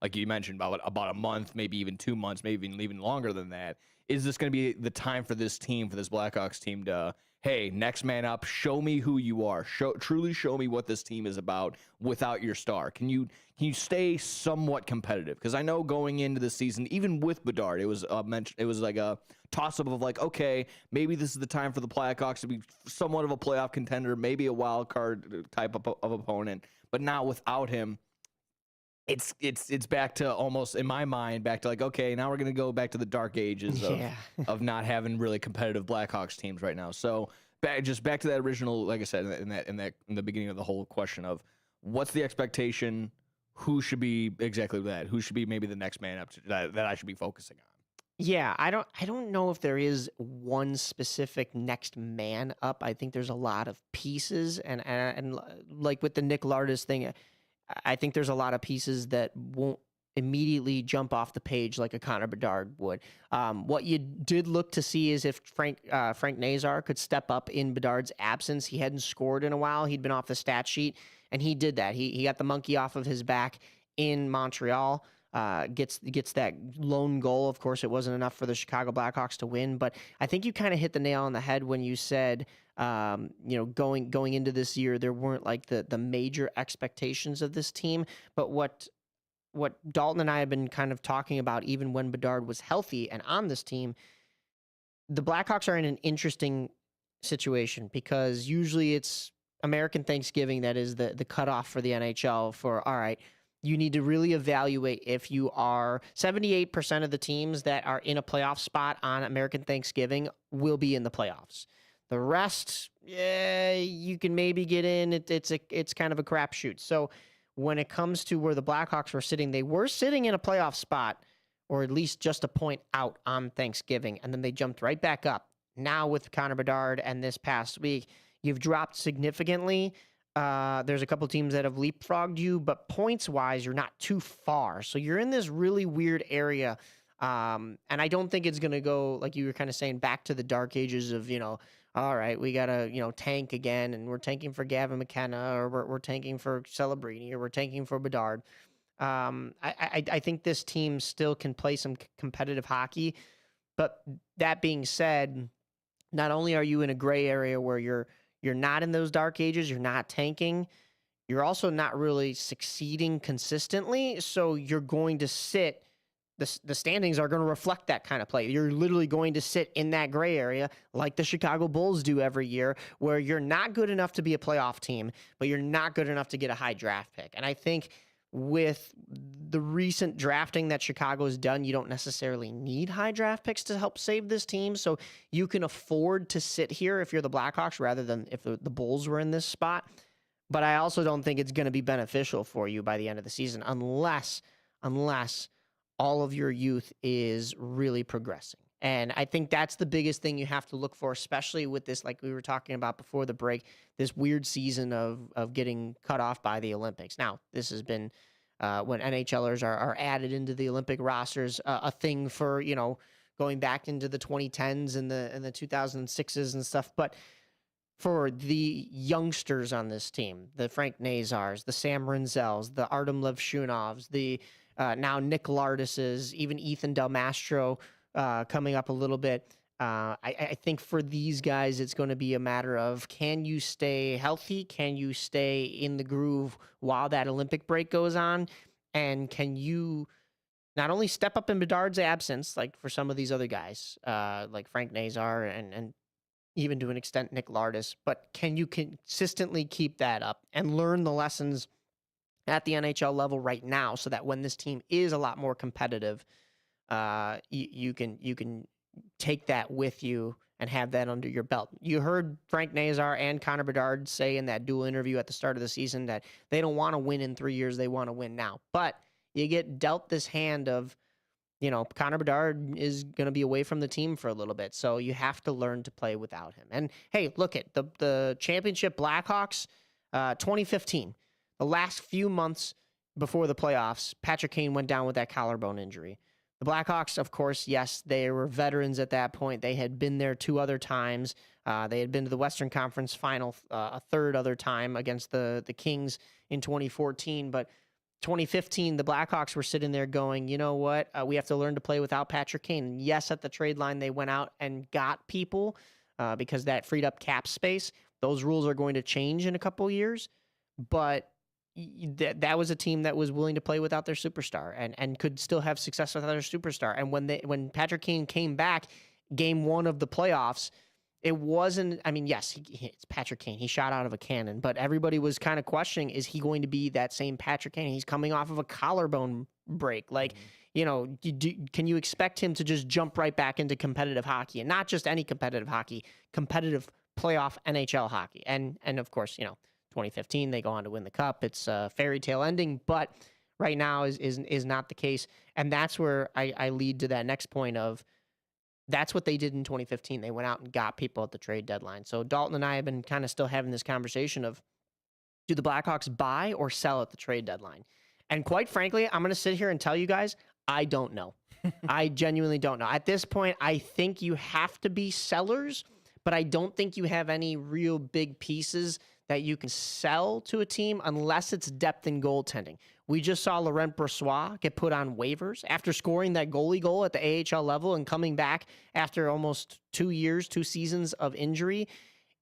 like you mentioned, about a month, maybe even 2 months, maybe even longer than that? Is this going to be the time for this team, for this Blackhawks team to, hey, next man up, show me who you are, truly show me what this team is about without your star? Can you stay somewhat competitive? Because I know going into the season, even with Bedard, it was like a toss-up of like, okay, maybe this is the time for the Blackhawks to be somewhat of a playoff contender, maybe a wild card type of opponent. But now without him, it's back to almost, in my mind, back to like, okay, now we're going to go back to the dark ages of not having really competitive Blackhawks teams right now. So back to that original, like I said, in the beginning of the whole question of what's the expectation, who should be exactly that, who should be maybe the next man up to, that I should be focusing on. Yeah, I don't know if there is one specific next man up. I think there's a lot of pieces, and like with the Nick Lardis thing, I think there's a lot of pieces that won't immediately jump off the page like a Connor Bedard would. What you did look to see is if Frank Nazar could step up in Bedard's absence. He hadn't scored in a while. He'd been off the stat sheet, and he did that. He got the monkey off of his back in Montreal. Gets that lone goal. Of course, it wasn't enough for the Chicago Blackhawks to win, but I think you kind of hit the nail on the head when you said, going into this year, there weren't like the major expectations of this team. But what what Dalton and I have been kind of talking about, even when Bedard was healthy and on this team, the Blackhawks are in an interesting situation because usually it's American Thanksgiving that is the cutoff for the NHL for, all right, you need to really evaluate if you are 78% of the teams that are in a playoff spot on American Thanksgiving will be in the playoffs. The rest, you can maybe get in. It's kind of a crapshoot. So when it comes to where the Blackhawks were sitting, they were sitting in a playoff spot, or at least just a point out on Thanksgiving, and then they jumped right back up. Now with Connor Bedard and this past week, you've dropped significantly. There's a couple teams that have leapfrogged you, but points-wise, you're not too far. So you're in this really weird area, and I don't think it's going to go, like you were kind of saying, back to the dark ages of, all right, we got to, tank again, and we're tanking for Gavin McKenna, or we're tanking for Celebrini, or we're tanking for Bedard. I think this team still can play some competitive hockey, but that being said, not only are you in a gray area where you're not in those dark ages, you're not tanking, you're also not really succeeding consistently, so you're going to sit, the standings are going to reflect that kind of play. You're literally going to sit in that gray area like the Chicago Bulls do every year, where you're not good enough to be a playoff team, but you're not good enough to get a high draft pick. And I think with the recent drafting that Chicago has done, you don't necessarily need high draft picks to help save this team. So you can afford to sit here if you're the Blackhawks rather than if the Bulls were in this spot. But I also don't think it's going to be beneficial for you by the end of the season unless all of your youth is really progressing. And I think that's the biggest thing you have to look for, especially with this, like we were talking about before the break, this weird season of getting cut off by the Olympics. Now, this has been when NHLers are added into the Olympic rosters, a thing for, going back into the 2010s and the 2006s and stuff. But for the youngsters on this team, the Frank Nazars, the Sam Rinzells, the Artem Levshunovs, the now Nick Lardises, even Ethan Del Mastro, coming up a little bit. I think for these guys, it's going to be a matter of, can you stay healthy? Can you stay in the groove while that Olympic break goes on? And can you not only step up in Bedard's absence, like for some of these other guys, like Frank Nazar and even to an extent Nick Lardis, but can you consistently keep that up and learn the lessons at the NHL level right now so that when this team is a lot more competitive, you can take that with you and have that under your belt. You heard Frank Nazar and Connor Bedard say in that dual interview at the start of the season that they don't want to win in 3 years, they want to win now. But you get dealt this hand of, Connor Bedard is going to be away from the team for a little bit, so you have to learn to play without him. And hey, look at the championship Blackhawks, 2015, the last few months before the playoffs, Patrick Kane went down with that collarbone injury. The Blackhawks, of course, yes, they were veterans at that point. They had been there 2 other times. They had been to the Western Conference Final a third other time against the Kings in 2014. But 2015, the Blackhawks were sitting there going, you know what? We have to learn to play without Patrick Kane. And yes, at the trade line, they went out and got people because that freed up cap space. Those rules are going to change in a couple of years. But that was a team that was willing to play without their superstar and could still have success without their superstar. And when Patrick Kane came back, game 1 of the playoffs, it wasn't, yes, it's Patrick Kane. He shot out of a cannon, but everybody was kind of questioning, is he going to be that same Patrick Kane? He's coming off of a collarbone break. Like, can you expect him to just jump right back into competitive hockey, and not just any competitive hockey, competitive playoff NHL hockey? And of course, 2015, they go on to win the cup. It's a fairy tale ending, but right now is not the case. And that's where I lead to that next point of, that's what they did in 2015. They went out and got people at the trade deadline. So Dalton and I have been kind of still having this conversation of, do the Blackhawks buy or sell at the trade deadline? And quite frankly, I'm going to sit here and tell you guys, I don't know. I genuinely don't know. At this point, I think you have to be sellers, but I don't think you have any real big pieces that you can sell to a team unless it's depth in goaltending. We just saw Laurent Brossoit get put on waivers after scoring that goalie goal at the AHL level and coming back after almost 2 years, 2 seasons of injury.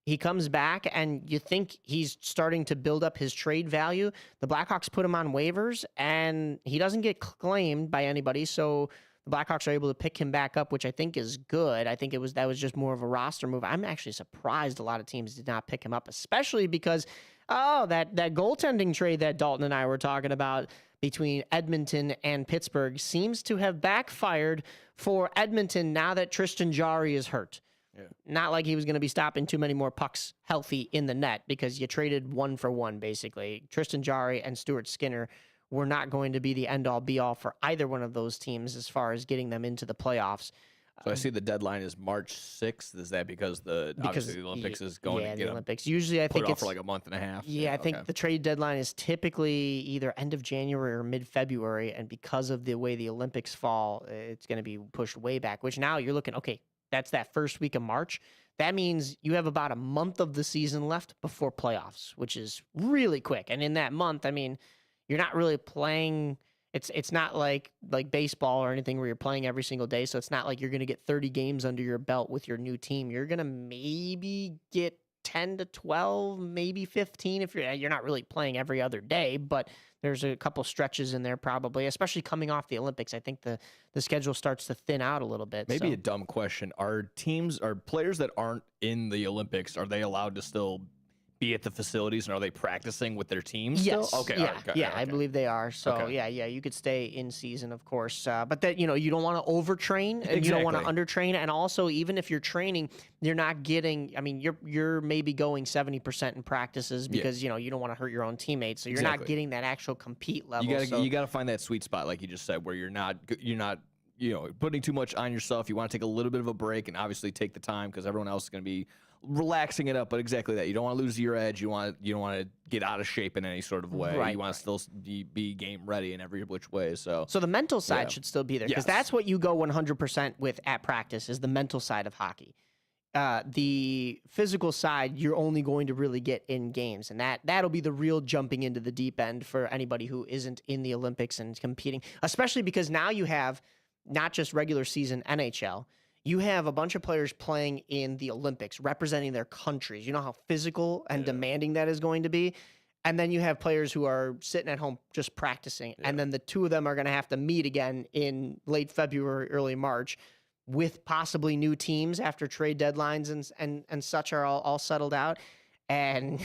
He comes back, and you think he's starting to build up his trade value. The Blackhawks put him on waivers, and he doesn't get claimed by anybody, so the Blackhawks are able to pick him back up, which I think is good. I think that was just more of a roster move. I'm actually surprised a lot of teams did not pick him up, especially because, that goaltending trade that Dalton and I were talking about between Edmonton and Pittsburgh seems to have backfired for Edmonton now that Tristan Jarry is hurt. Yeah. Not like he was going to be stopping too many more pucks healthy in the net, because you traded 1 for 1, basically. Tristan Jarry and Stuart Skinner were not going to be the end-all, be-all for either one of those teams as far as getting them into the playoffs. So I see the deadline is March 6th. Is that because obviously the Olympics is going to get the them Olympics. Usually I think put it's off for like a month and a half? Yeah, I think the trade deadline is typically either end of January or mid-February, and because of the way the Olympics fall, it's going to be pushed way back, which now you're looking, okay, that's that first week of March. That means you have about a month of the season left before playoffs, which is really quick. And in that month, I mean, you're not really playing. It's not like baseball or anything where you're playing every single day. So it's not like you're going to get 30 games under your belt with your new team. You're going to maybe get 10 to 12, maybe 15 if you're not really playing every other day, but there's a couple stretches in there probably, especially coming off the Olympics. I think the schedule starts to thin out a little bit. Maybe a dumb question. Are players that aren't in the Olympics, are they allowed to still be at the facilities, and are they practicing with their teams Yes. still? Okay. Yeah, all right, okay, I believe they are. So Okay. yeah, you could stay in season, of course. But that, you don't want to overtrain, and you don't want to undertrain. And also, even if you're training, you're not getting. I mean, you're maybe going 70% in practices because you don't want to hurt your own teammates. So you're not getting that actual compete level. You gotta find that sweet spot, like you just said, where you're not putting too much on yourself. You want to take a little bit of a break, and obviously take the time because everyone else is going to be relaxing it up. But exactly that, you don't want to lose your edge. You don't want to get out of shape in any sort of way. You want to still be game ready in every which way. So the mental side should still be there, because that's what you go 100% with at practice, is the mental side of hockey. The physical side, you're only going to really get in games, and that'll be the real jumping into the deep end for anybody who isn't in the Olympics and competing, especially because now you have not just regular season NHL. You have a bunch of players playing in the Olympics, representing their countries. You know how physical and demanding that is going to be. And then you have players who are sitting at home just practicing. And then the two of them are going to have to meet again in late February, early March, with possibly new teams after trade deadlines and such are all settled out. And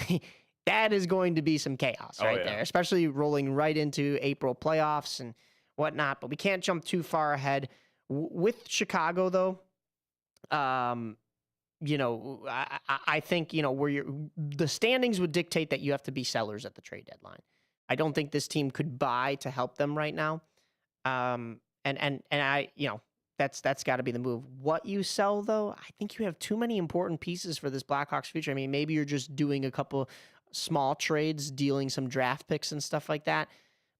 that is going to be some chaos there, especially rolling right into April playoffs and whatnot. But we can't jump too far ahead. With Chicago, though, I think, where the standings would dictate that you have to be sellers at the trade deadline. I don't think this team could buy to help them right now. And I, that's got to be the move. What you sell, though, I think you have too many important pieces for this Blackhawks future. I mean, maybe you're just doing a couple small trades, dealing some draft picks and stuff like that.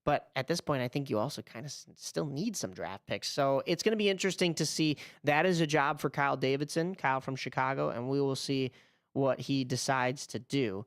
But at this point, I think you also kind of still need some draft picks. So it's going to be interesting to see. That is a job for Kyle Davidson, Kyle from Chicago, and we will see what he decides to do.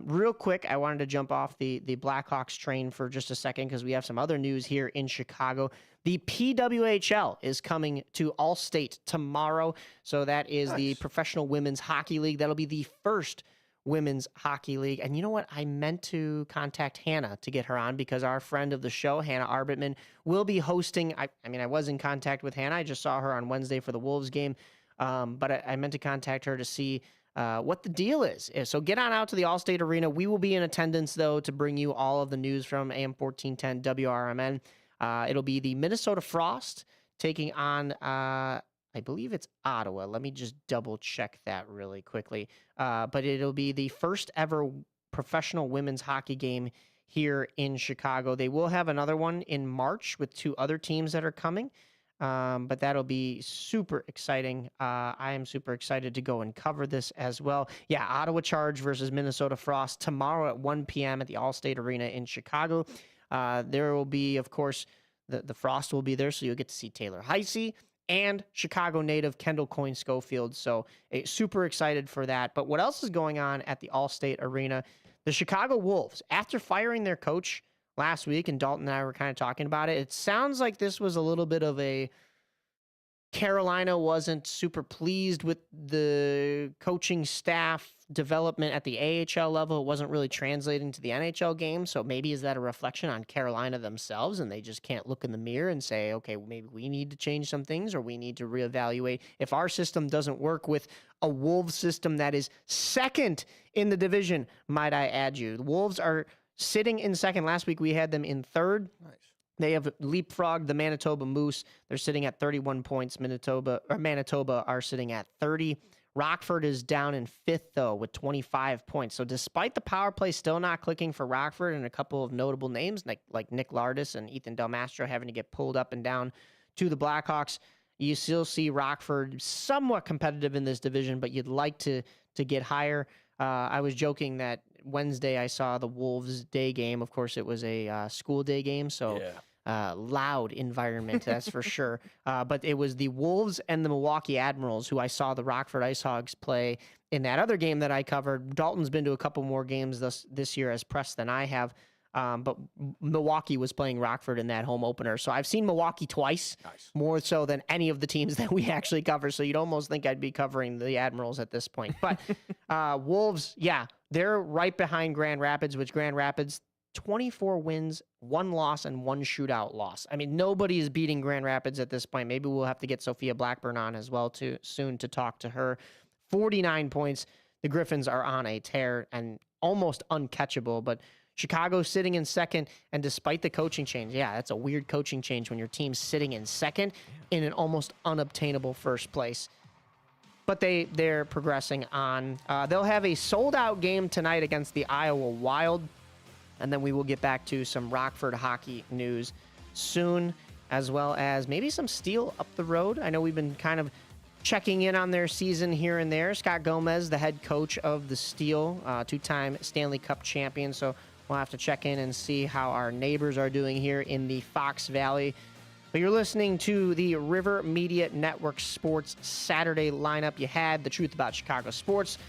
Real quick, I wanted to jump off the Blackhawks train for just a second because we have some other news here in Chicago. The PWHL is coming to Allstate tomorrow. So that is the Professional Women's Hockey League. That'll be the first Women's Hockey League. And you know what? I meant to contact Hannah to get her on because our friend of the show, Hannah Arbitman, will be hosting. I was in contact with Hannah. I just saw her on Wednesday for the Wolves game. But I meant to contact her to see what the deal is. So get on out to the Allstate Arena. We will be in attendance, though, to bring you all of the news from AM 1410 WRMN. It'll be the Minnesota Frost taking on, I believe it's Ottawa. Let me just double check that really quickly. But it'll be the first ever professional women's hockey game here in Chicago. They will have another one in March with two other teams that are coming. But that'll be super exciting. I am super excited to go and cover this as well. Yeah, Ottawa Charge versus Minnesota Frost tomorrow at 1 p.m. at the Allstate Arena in Chicago. There will be, of course, the Frost will be there, so you'll get to see Taylor Heisey and Chicago native Kendall Coyne Schofield. So super excited for that. But what else is going on at the Allstate Arena? The Chicago Wolves, after firing their coach last week, and Dalton and I were kind of talking about it, it sounds like this was a little bit of a Carolina wasn't super pleased with the coaching staff development at the AHL level. It wasn't really translating to the NHL game. So maybe is that a reflection on Carolina themselves, and they just can't look in the mirror and say, okay, well, maybe we need to change some things, or we need to reevaluate. If our system doesn't work with a Wolves system that is second in the division, might I add you. The Wolves are sitting in second. Last week we had them in third. Nice. They have leapfrogged the Manitoba Moose. They're sitting at 31 points. Manitoba are sitting at 30. Rockford is down in fifth, though, with 25 points. So despite the power play still not clicking for Rockford and a couple of notable names like Nick Lardis and Ethan Del Mastro having to get pulled up and down to the Blackhawks, you still see Rockford somewhat competitive in this division, but you'd like to get higher. I was joking that Wednesday I saw the Wolves day game. Of course, it was a school day game, so loud environment, that's for sure. But it was the Wolves and the Milwaukee Admirals who I saw the Rockford Ice Hogs play in that other game that I covered. Dalton's been to a couple more games this year as press than I have. But Milwaukee was playing Rockford in that home opener. So I've seen Milwaukee twice, more so than any of the teams that we actually cover. So you'd almost think I'd be covering the Admirals at this point. But Wolves, they're right behind Grand Rapids, which Grand Rapids, 24 wins, 1 loss, and 1 shootout loss. I mean, nobody is beating Grand Rapids at this point. Maybe we'll have to get Sophia Blackburn on as well soon to talk to her. 49 points. The Griffins are on a tear and almost uncatchable, but Chicago sitting in second, and despite the coaching change, that's a weird coaching change when your team's sitting in second in an almost unobtainable first place. But they're progressing on. They'll have a sold-out game tonight against the Iowa Wild, and then we will get back to some Rockford hockey news soon, as well as maybe some Steel up the road. I know we've been kind of checking in on their season here and there. Scott Gomez, the head coach of the Steel, 2-time Stanley Cup champion, so we'll have to check in and see how our neighbors are doing here in the Fox Valley. But you're listening to the River Media Network Sports Saturday lineup. You had the Truth About Chicago Sports,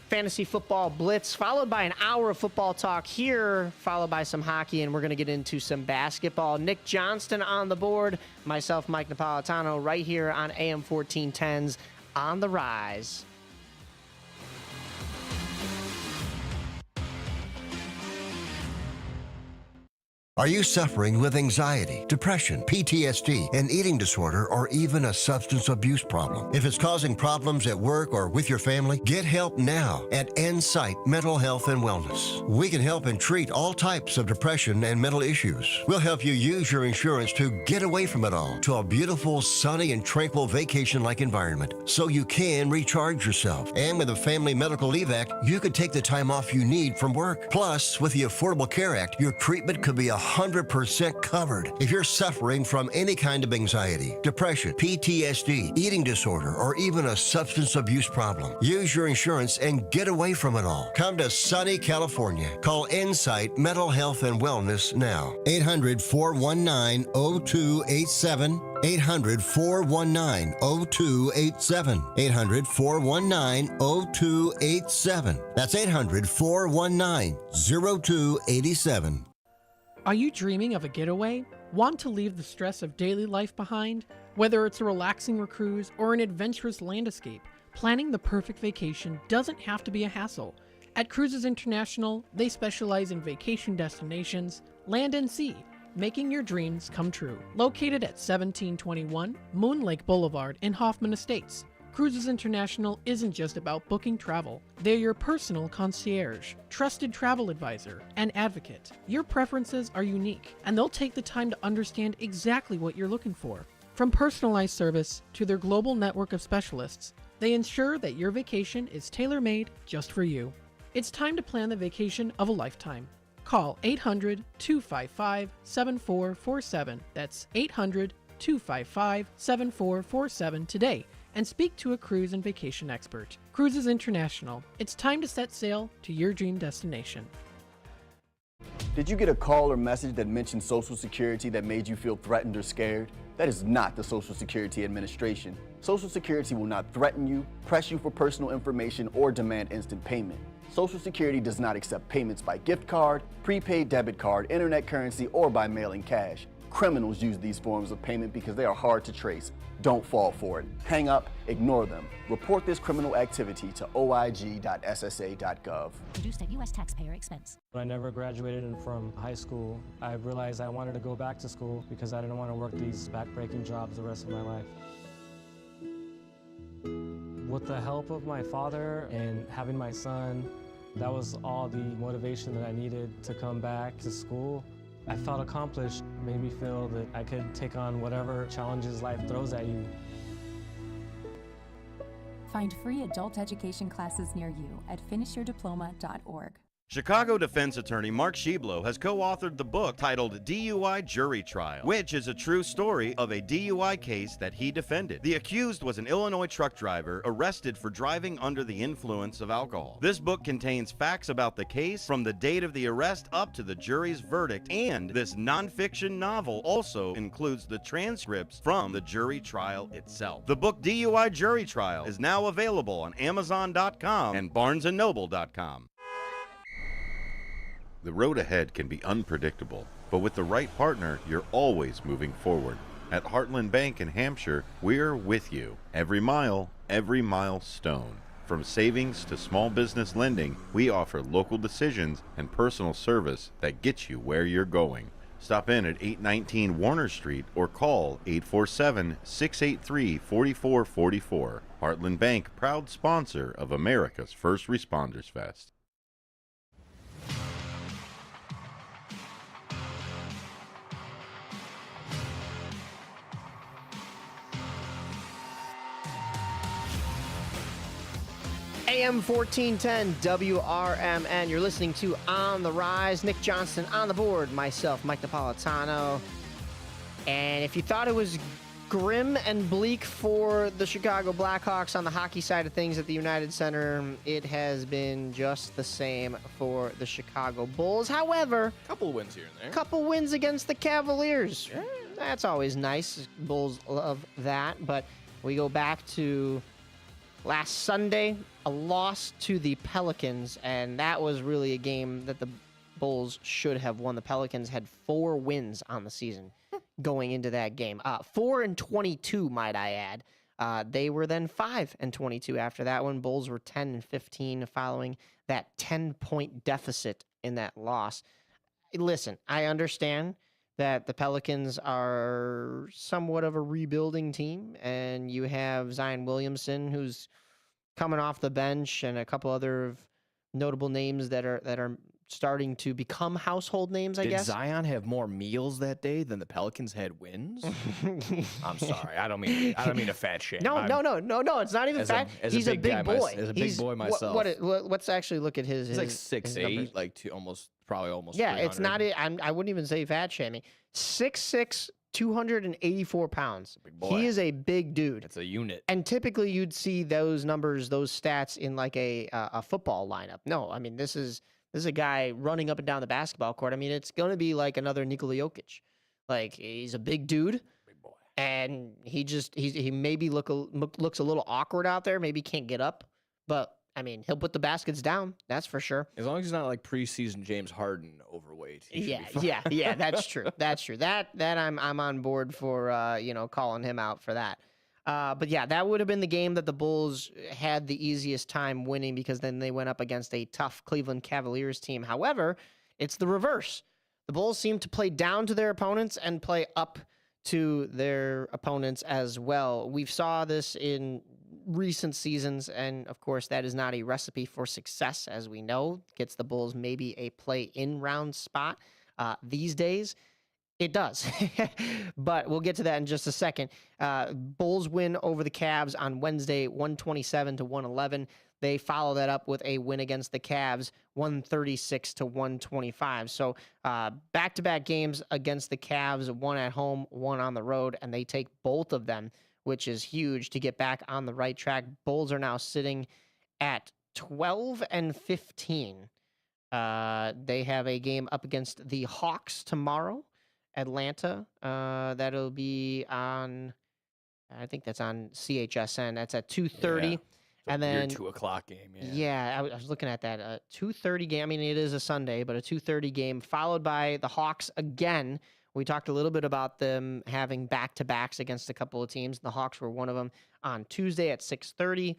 Fantasy Football Blitz, followed by an hour of football talk here, followed by some hockey, and we're going to get into some basketball. Nick Johnston on the board, myself, Mike Napolitano, right here on AM 1410's On the Rise. Are you suffering with anxiety, depression, PTSD, an eating disorder, or even a substance abuse problem? If it's causing problems at work or with your family, get help now at Insight Mental Health and Wellness. We can help and treat all types of depression and mental issues. We'll help you use your insurance to get away from it all to a beautiful, sunny, and tranquil vacation-like environment so you can recharge yourself. And with a Family Medical Leave Act, you could take the time off you need from work. Plus, with the Affordable Care Act, your treatment could be 100% covered. If you're suffering from any kind of anxiety, depression, PTSD, eating disorder, or even a substance abuse problem, use your insurance and get away from it all. Come to sunny California. Call Insight Mental Health and Wellness now. 800-419-0287. 800-419-0287. 800-419-0287. That's 800-419-0287. Are you dreaming of a getaway? Want to leave the stress of daily life behind? Whether it's a relaxing cruise or an adventurous land escape, planning the perfect vacation doesn't have to be a hassle. At Cruises International, they specialize in vacation destinations, land and sea, making your dreams come true. Located at 1721 Moon Lake Boulevard in Hoffman Estates, Cruises International isn't just about booking travel. They're your personal concierge, trusted travel advisor, and advocate. Your preferences are unique, and they'll take the time to understand exactly what you're looking for. From personalized service to their global network of specialists, they ensure that your vacation is tailor-made just for you. It's time to plan the vacation of a lifetime. Call 800-255-7447. That's 800-255-7447 today and speak to a cruise and vacation expert. Cruises International. It's time to set sail to your dream destination. Did you get a call or message that mentioned Social Security that made you feel threatened or scared? That is not the Social Security Administration. Social Security will not threaten you, press you for personal information, or demand instant payment. Social Security does not accept payments by gift card, prepaid debit card, internet currency, or by mailing cash. Criminals use these forms of payment because they are hard to trace. Don't fall for it. Hang up, ignore them. Report this criminal activity to oig.ssa.gov. Produced at U.S. taxpayer expense. When I never graduated from high school, I realized I wanted to go back to school because I didn't want to work these back-breaking jobs the rest of my life. With the help of my father and having my son, that was all the motivation that I needed to come back to school. I felt accomplished, made me feel that I could take on whatever challenges life throws at you. Find free adult education classes near you at finishyourdiploma.org. Chicago defense attorney Mark Schieblo has co-authored the book titled DUI Jury Trial, which is a true story of a DUI case that he defended. The accused was an Illinois truck driver arrested for driving under the influence of alcohol. This book contains facts about the case from the date of the arrest up to the jury's verdict, and this nonfiction novel also includes the transcripts from the jury trial itself. The book DUI Jury Trial is now available on Amazon.com and BarnesandNoble.com. The road ahead can be unpredictable, but with the right partner, you're always moving forward. At Heartland Bank in Hampshire, we're with you. Every milestone. From savings to small business lending, we offer local decisions and personal service that gets you where you're going. Stop in at 819 Warner Street or call 847-683-4444. Heartland Bank, proud sponsor of America's First Responders Fest. AM 1410 WRMN. You're listening to On the Rise. Nick Johnston on the board. Myself, Mike Napolitano. And if you thought it was grim and bleak for the Chicago Blackhawks on the hockey side of things at the United Center, it has been just the same for the Chicago Bulls. However, a couple wins here and there. Couple wins against the Cavaliers. Yeah. That's always nice. Bulls love that. But we go back to last Sunday, a loss to the Pelicans, and that was really a game that the Bulls should have won. The Pelicans had 4 wins on the season going into that game. 4-22, might I add. They were then 5-22 after that one. Bulls were 10-15 following that 10-point deficit in that loss. Listen, I understand that the Pelicans are somewhat of a rebuilding team, and you have Zion Williamson, who's coming off the bench, and a couple other notable names that are starting to become household names, I guess. Did Zion have more meals that day than the Pelicans had wins? I'm sorry. I don't mean to fat shame. No. It's not even fat. He's a big boy. As a big boy myself. Let's actually look at his. He's like 6'8", like probably almost. Yeah, 300. it's not. I wouldn't even say fat shaming. 6'6", 284 pounds. Big boy. He is a big dude. It's a unit. And typically you'd see those numbers, those stats in like a football lineup. No, I mean this is a guy running up and down the basketball court. I mean, it's going to be like another Nikola Jokic. Like, he's a big dude. Big boy. And he maybe looks a little awkward out there. Maybe can't get up. But, I mean, he'll put the baskets down. That's for sure. As long as he's not like preseason James Harden overweight. Yeah, that's true. That's true. That I'm on board for, calling him out for that. But yeah, that would have been the game that the Bulls had the easiest time winning, because then they went up against a tough Cleveland Cavaliers team. However, it's the reverse. The Bulls seem to play down to their opponents and play up to their opponents as well. We've saw this in recent seasons, and of course, that is not a recipe for success, as we know. Gets the Bulls maybe a play-in round spot these days. It does, but we'll get to that in just a second. Bulls win over the Cavs on Wednesday, 127-111. They follow that up with a win against the Cavs, 136-125. So back-to-back games against the Cavs, one at home, one on the road, and they take both of them, which is huge to get back on the right track. Bulls are now sitting at 12-15. They have a game up against the Hawks tomorrow. Atlanta, that'll be on, I think that's on CHSN. That's at 2:30. Yeah. And then 2 o'clock game. Yeah, I was looking at that. 2:30 game. I mean, it is a Sunday, but a 2:30 game followed by the Hawks again We talked a little bit about them having back-to-backs against a couple of teams. The Hawks were one of them on Tuesday at 6:30.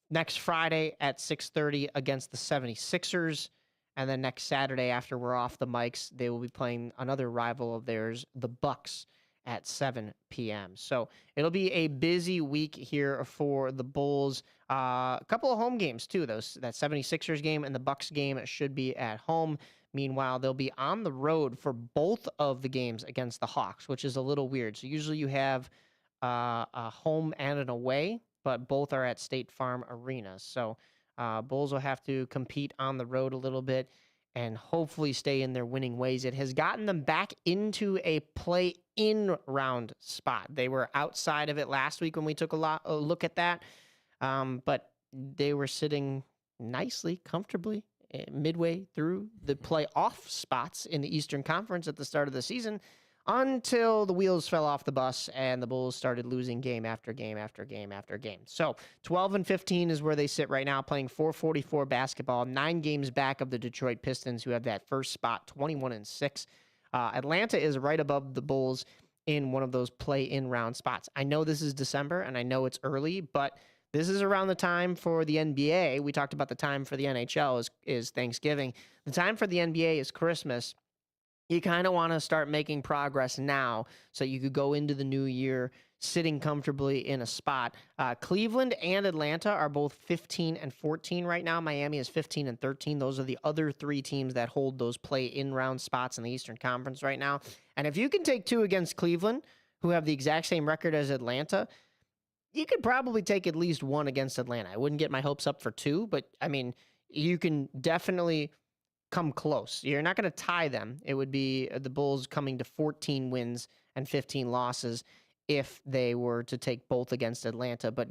Next Friday at 6:30 against the 76ers. And then next Saturday, after we're off the mics, they will be playing another rival of theirs, the Bucks, at 7 p.m. So it'll be a busy week here for the Bulls. A couple of home games, too. That 76ers game and the Bucks game should be at home. Meanwhile, they'll be on the road for both of the games against the Hawks, which is a little weird. So usually you have a home and an away, but both are at State Farm Arena. So Bulls will have to compete on the road a little bit and hopefully stay in their winning ways. It has gotten them back into a play-in round spot. They were outside of it last week when we took a look at that, but they were sitting nicely, comfortably, midway through the playoff spots in the Eastern Conference at the start of the season until the wheels fell off the bus and the Bulls started losing game after game after game after game. So 12-15 is where they sit right now, playing .444 basketball, 9 games back of the Detroit Pistons, who have that first spot, 21-6. Atlanta is right above the Bulls in one of those play-in round spots. I know this is December and I know it's early, but this is around the time for the NBA. We talked about the time for the NHL is Thanksgiving. The time for the NBA is Christmas. You kind of want to start making progress now so you could go into the new year sitting comfortably in a spot. Cleveland and Atlanta are both 15-14 right now. Miami is 15-13. Those are the other 3 teams that hold those play-in round spots in the Eastern Conference right now. And if you can take 2 against Cleveland, who have the exact same record as Atlanta, you could probably take at least 1 against Atlanta. I wouldn't get my hopes up for 2, but, I mean, you can definitely come close. You're not going to tie them. It would be the Bulls coming to 14 wins and 15 losses if they were to take both against Atlanta, but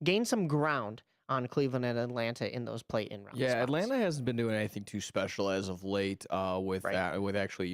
gain some ground on Cleveland and Atlanta in those play-in rounds. Yeah, spots. Atlanta hasn't been doing anything too special as of late. With actually,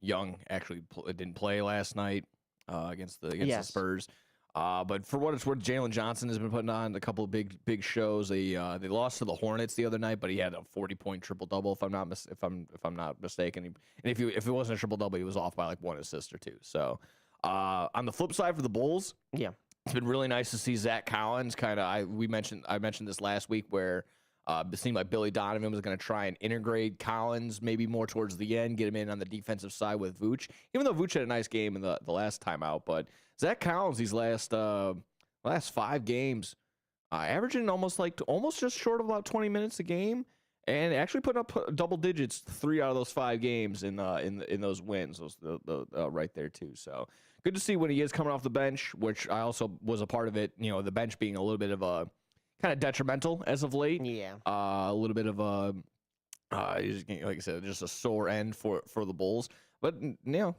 Young actually didn't play last night against the Spurs. But for what it's worth, Jalen Johnson has been putting on a couple of big shows. They lost to the Hornets the other night, but he had a 40-point triple-double if I'm not mistaken. And if it wasn't a triple-double, he was off by like 1 assist or 2. So on the flip side for the Bulls, it's been really nice to see Zach Collins. I mentioned this last week where it seemed like Billy Donovan was going to try and integrate Collins maybe more towards the end, get him in on the defensive side with Vooch. Even though Vooch had a nice game in the last time out, but Zach Collins these last 5 games, averaging almost just short of about 20 minutes a game, and actually putting up double digits 3 out of those 5 games in those wins, right there too. So good to see when he is coming off the bench, which I also was a part of it. The bench being a little bit of a kind of detrimental as of late. Yeah, a little bit of a like I said, just a sore end for the Bulls. But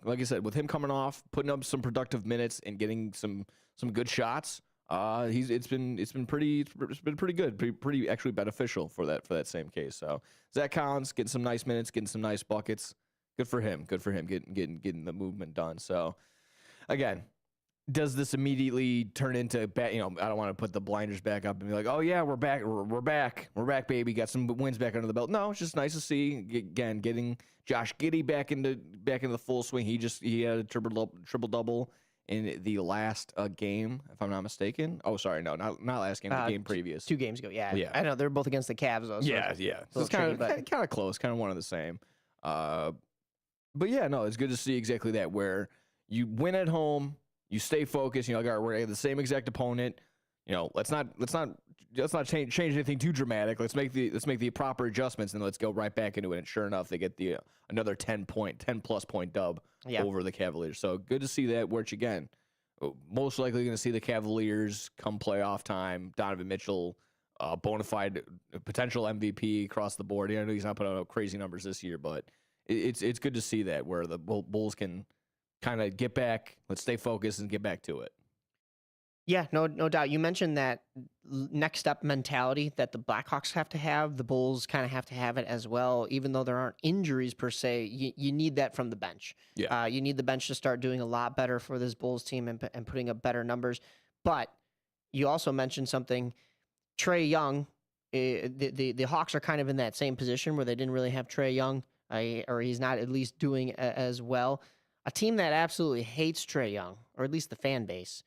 like I said, with him coming off, putting up some productive minutes and getting some good shots, it's been pretty good, pretty actually beneficial for that same case. So Zach Collins getting some nice minutes, getting some nice buckets. Good for him. Getting the movement done. So again, does this immediately turn into I don't want to put the blinders back up and be like, oh yeah, we're back, baby, got some wins back under the belt. No, it's just nice to see again getting Josh Giddey back into the full swing. He had a triple double in the last game, if I'm not mistaken. Oh, sorry, no, not last game, the game previous, 2 games ago. Yeah, I know they're both against the Cavs though. So yeah. So it's kind of close, kind of one of the same. But yeah, no, it's good to see exactly that where you win at home. You stay focused. We're the same exact opponent. Let's not change anything too dramatic. Let's make the proper adjustments and let's go right back into it. And sure enough, they get another 10+ point dub over the Cavaliers. So good to see that. Which again, most likely going to see the Cavaliers come playoff time. Donovan Mitchell, bona fide potential MVP across the board. I know he's not putting up crazy numbers this year, but it's good to see that where the Bulls can kind of get back, let's stay focused and get back to it. Yeah, no doubt. You mentioned that next up mentality that the Blackhawks have to have. The Bulls kind of have to have it as well, even though there aren't injuries per se. You need that from the bench. Yeah. You need the bench to start doing a lot better for this Bulls team and putting up better numbers. But you also mentioned something, Trae Young. The Hawks are kind of in that same position where they didn't really have Trae Young or he's not at least doing as well. A team that absolutely hates Trae Young, or at least the fan base.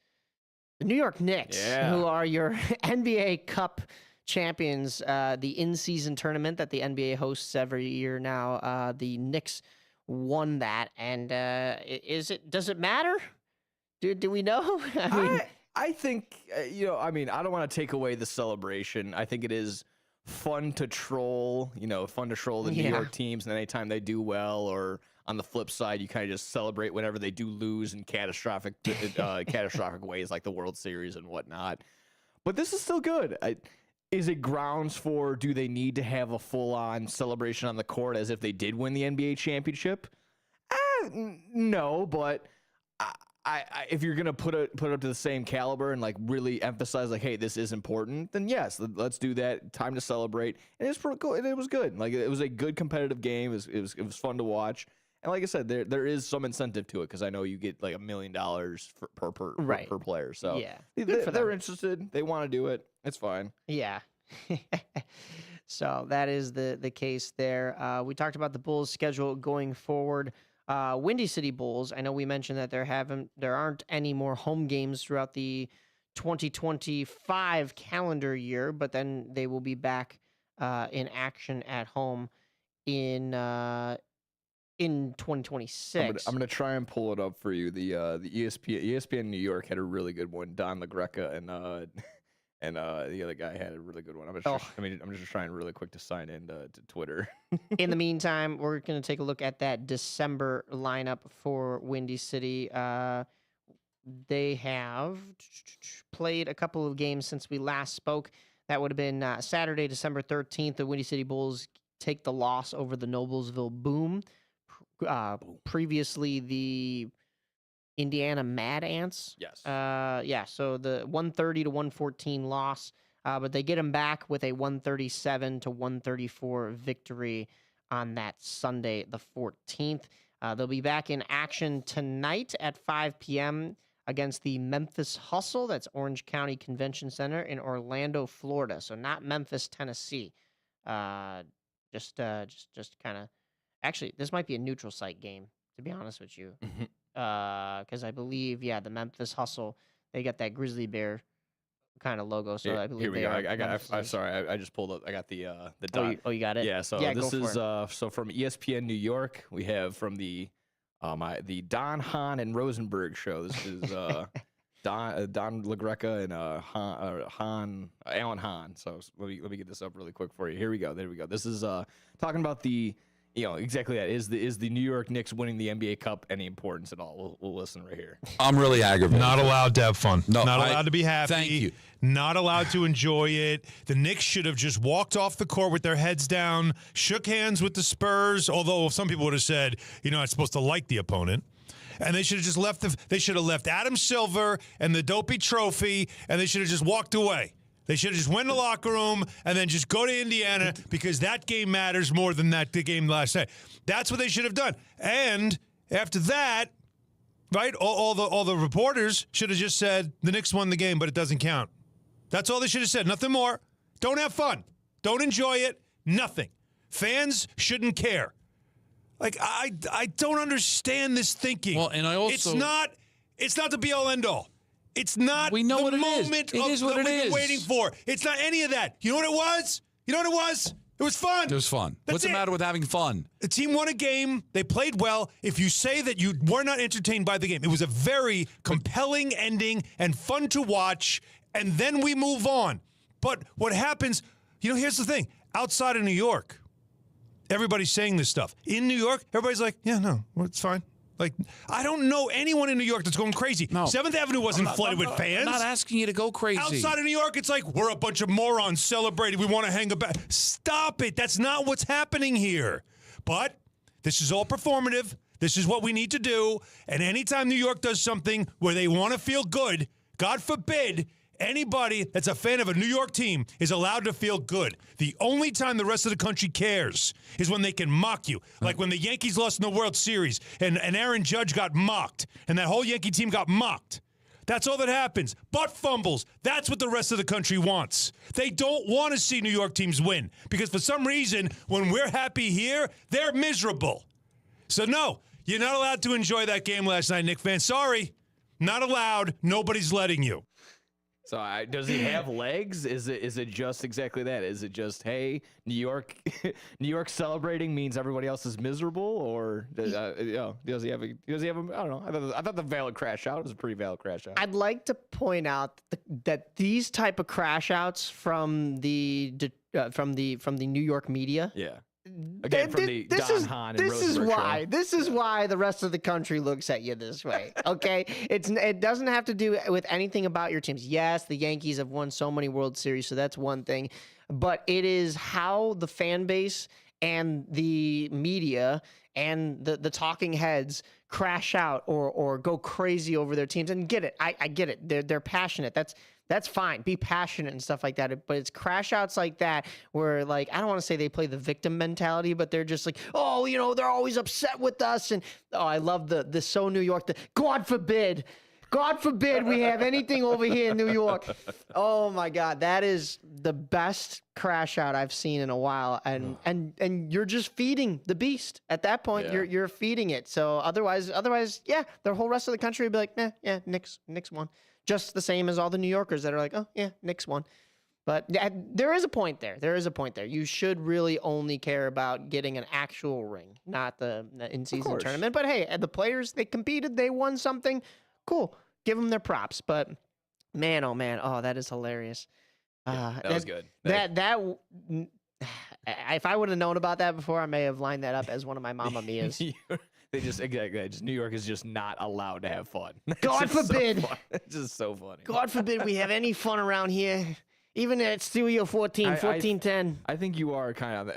The New York Knicks, who are your NBA Cup champions, the in-season tournament that the NBA hosts every year now. The Knicks won that, and does it matter? Do we know? I think, I don't want to take away the celebration. I think it is fun to troll, the New York teams, and anytime they do well, or on the flip side, you kind of just celebrate whenever they do lose in catastrophic ways, like the World Series and whatnot. But this is still good. Is it grounds for, do they need to have a full-on celebration on the court as if they did win the NBA championship? No, but if you're gonna put it up to the same caliber and like really emphasize like, hey, this is important, then yes, let's do that. Time to celebrate, and it's pretty cool. And it was good. Like, it was a good competitive game. It was fun to watch. And like I said, there is some incentive to it, because I know you get like $1 million per player. So yeah, they're interested. They want to do it. It's fine. Yeah. So that is the case there. We talked about the Bulls' schedule going forward. Windy City Bulls, I know we mentioned that there aren't any more home games throughout the 2025 calendar year, but then they will be back in action at home in 2026. I'm gonna try and pull it up for you. The ESPN New York had a really good one. Don LaGreca and the other guy had a really good one. I'm just trying really quick to sign in to Twitter. In the meantime, we're going to take a look at that December lineup for Windy City. They have played a couple of games since we last spoke. That would have been Saturday, December 13th. The Windy City Bulls take the loss over the Noblesville Boom. Previously, the Indiana Mad Ants. Yes. So the 130 to 114 loss, but they get them back with a 137 to 134 victory on that Sunday, the 14th. They'll be back in action tonight at 5 p.m. against the Memphis Hustle. That's Orange County Convention Center in Orlando, Florida. So not Memphis, Tennessee. Just kind of. Actually, this might be a neutral site game, to be honest with you. Because I believe, the Memphis Hustle, they got that grizzly bear kind of logo. So I believe here we go. I'm sorry, I just pulled up. I got the dot. Oh, you got it. Yeah. So this is so from ESPN New York. We have from the Don, Hahn, and Rosenberg show. This is Don LaGreca and Alan Hahn. So let me get this up really quick for you. Here we go. There we go. This is talking about the. Exactly that. Is the New York Knicks winning the NBA Cup any importance at all? We'll listen right here. I'm really aggravated. Not allowed to have fun. No, not allowed to be happy. Thank you. Not allowed to enjoy it. The Knicks should have just walked off the court with their heads down, shook hands with the Spurs, although some people would have said, it's supposed to like the opponent. And they should have just left they should have left Adam Silver and the dopey trophy, and they should have just walked away. They should have just went in the locker room and then just go to Indiana, because that game matters more than the game last night. That's what they should have done. And after that, right, all the reporters should have just said, the Knicks won the game, but it doesn't count. That's all they should have said. Nothing more. Don't have fun. Don't enjoy it. Nothing. Fans shouldn't care. Like, I don't understand this thinking. Well, and I also... It's not the be-all, end-all. It's not we know the what it moment is. It is what that it we've is. been waiting for. It's not any of that. You know what it was? It was fun. It was fun. What's the matter with having fun? The team won a game. They played well. If you say that you were not entertained by the game, it was a very compelling ending and fun to watch, and then we move on. But what happens, here's the thing. Outside of New York, everybody's saying this stuff. In New York, everybody's like, it's fine. Like, I don't know anyone in New York that's going crazy. No. 7th Avenue wasn't flooded with fans. I'm not asking you to go crazy. Outside of New York, it's like, we're a bunch of morons celebrating. We want to hang about. Stop it. That's not what's happening here. But this is all performative. This is what we need to do. And anytime New York does something where they want to feel good, God forbid, anybody that's a fan of a New York team is allowed to feel good. The only time the rest of the country cares is when they can mock you. Like when the Yankees lost in the World Series and Aaron Judge got mocked and that whole Yankee team got mocked. That's all that happens. Butt fumbles. That's what the rest of the country wants. They don't want to see New York teams win because for some reason, when we're happy here, they're miserable. So, no, you're not allowed to enjoy that game last night, Knick fan. Sorry. Not allowed. Nobody's letting you. So does he have legs? Is it just exactly that? Is it just, hey, New York celebrating means everybody else is miserable, or does he have a I don't know. I thought the valid crash out was a pretty valid crash out. I'd like to point out that these type of crash outs from the New York media. Yeah. Again, from the Don Hahn and Rosenberg show. This is why the rest of the country looks at you this way. Okay, it doesn't have to do with anything about your teams. Yes, the Yankees have won so many World Series, so that's one thing. But it is how the fan base and the media and the talking heads crash out or go crazy over their teams. And get it, I get it. They're passionate. That's fine. Be passionate and stuff like that. But it's crash outs like that where, like, I don't want to say they play the victim mentality, but they're just like, oh, they're always upset with us. And, I love the so New York, God forbid we have anything over here in New York. Oh, my God. That is the best crash out I've seen in a while. And you're just feeding the beast. At that point, you're feeding it. So otherwise, yeah, the whole rest of the country would be like, yeah, Knicks won. Just the same as all the New Yorkers that are like, oh, yeah, Knicks won. But there is a point there. You should really only care about getting an actual ring, not the in-season tournament. But, hey, the players, they competed. They won something. Cool. Give them their props. But, man, that is hilarious. That was good. If I would have known about that before, I may have lined that up as one of my Mamma Mias. New York is just not allowed to have fun. God forbid. It's just so funny. God forbid we have any fun around here. Even at Studio 1410. I think you are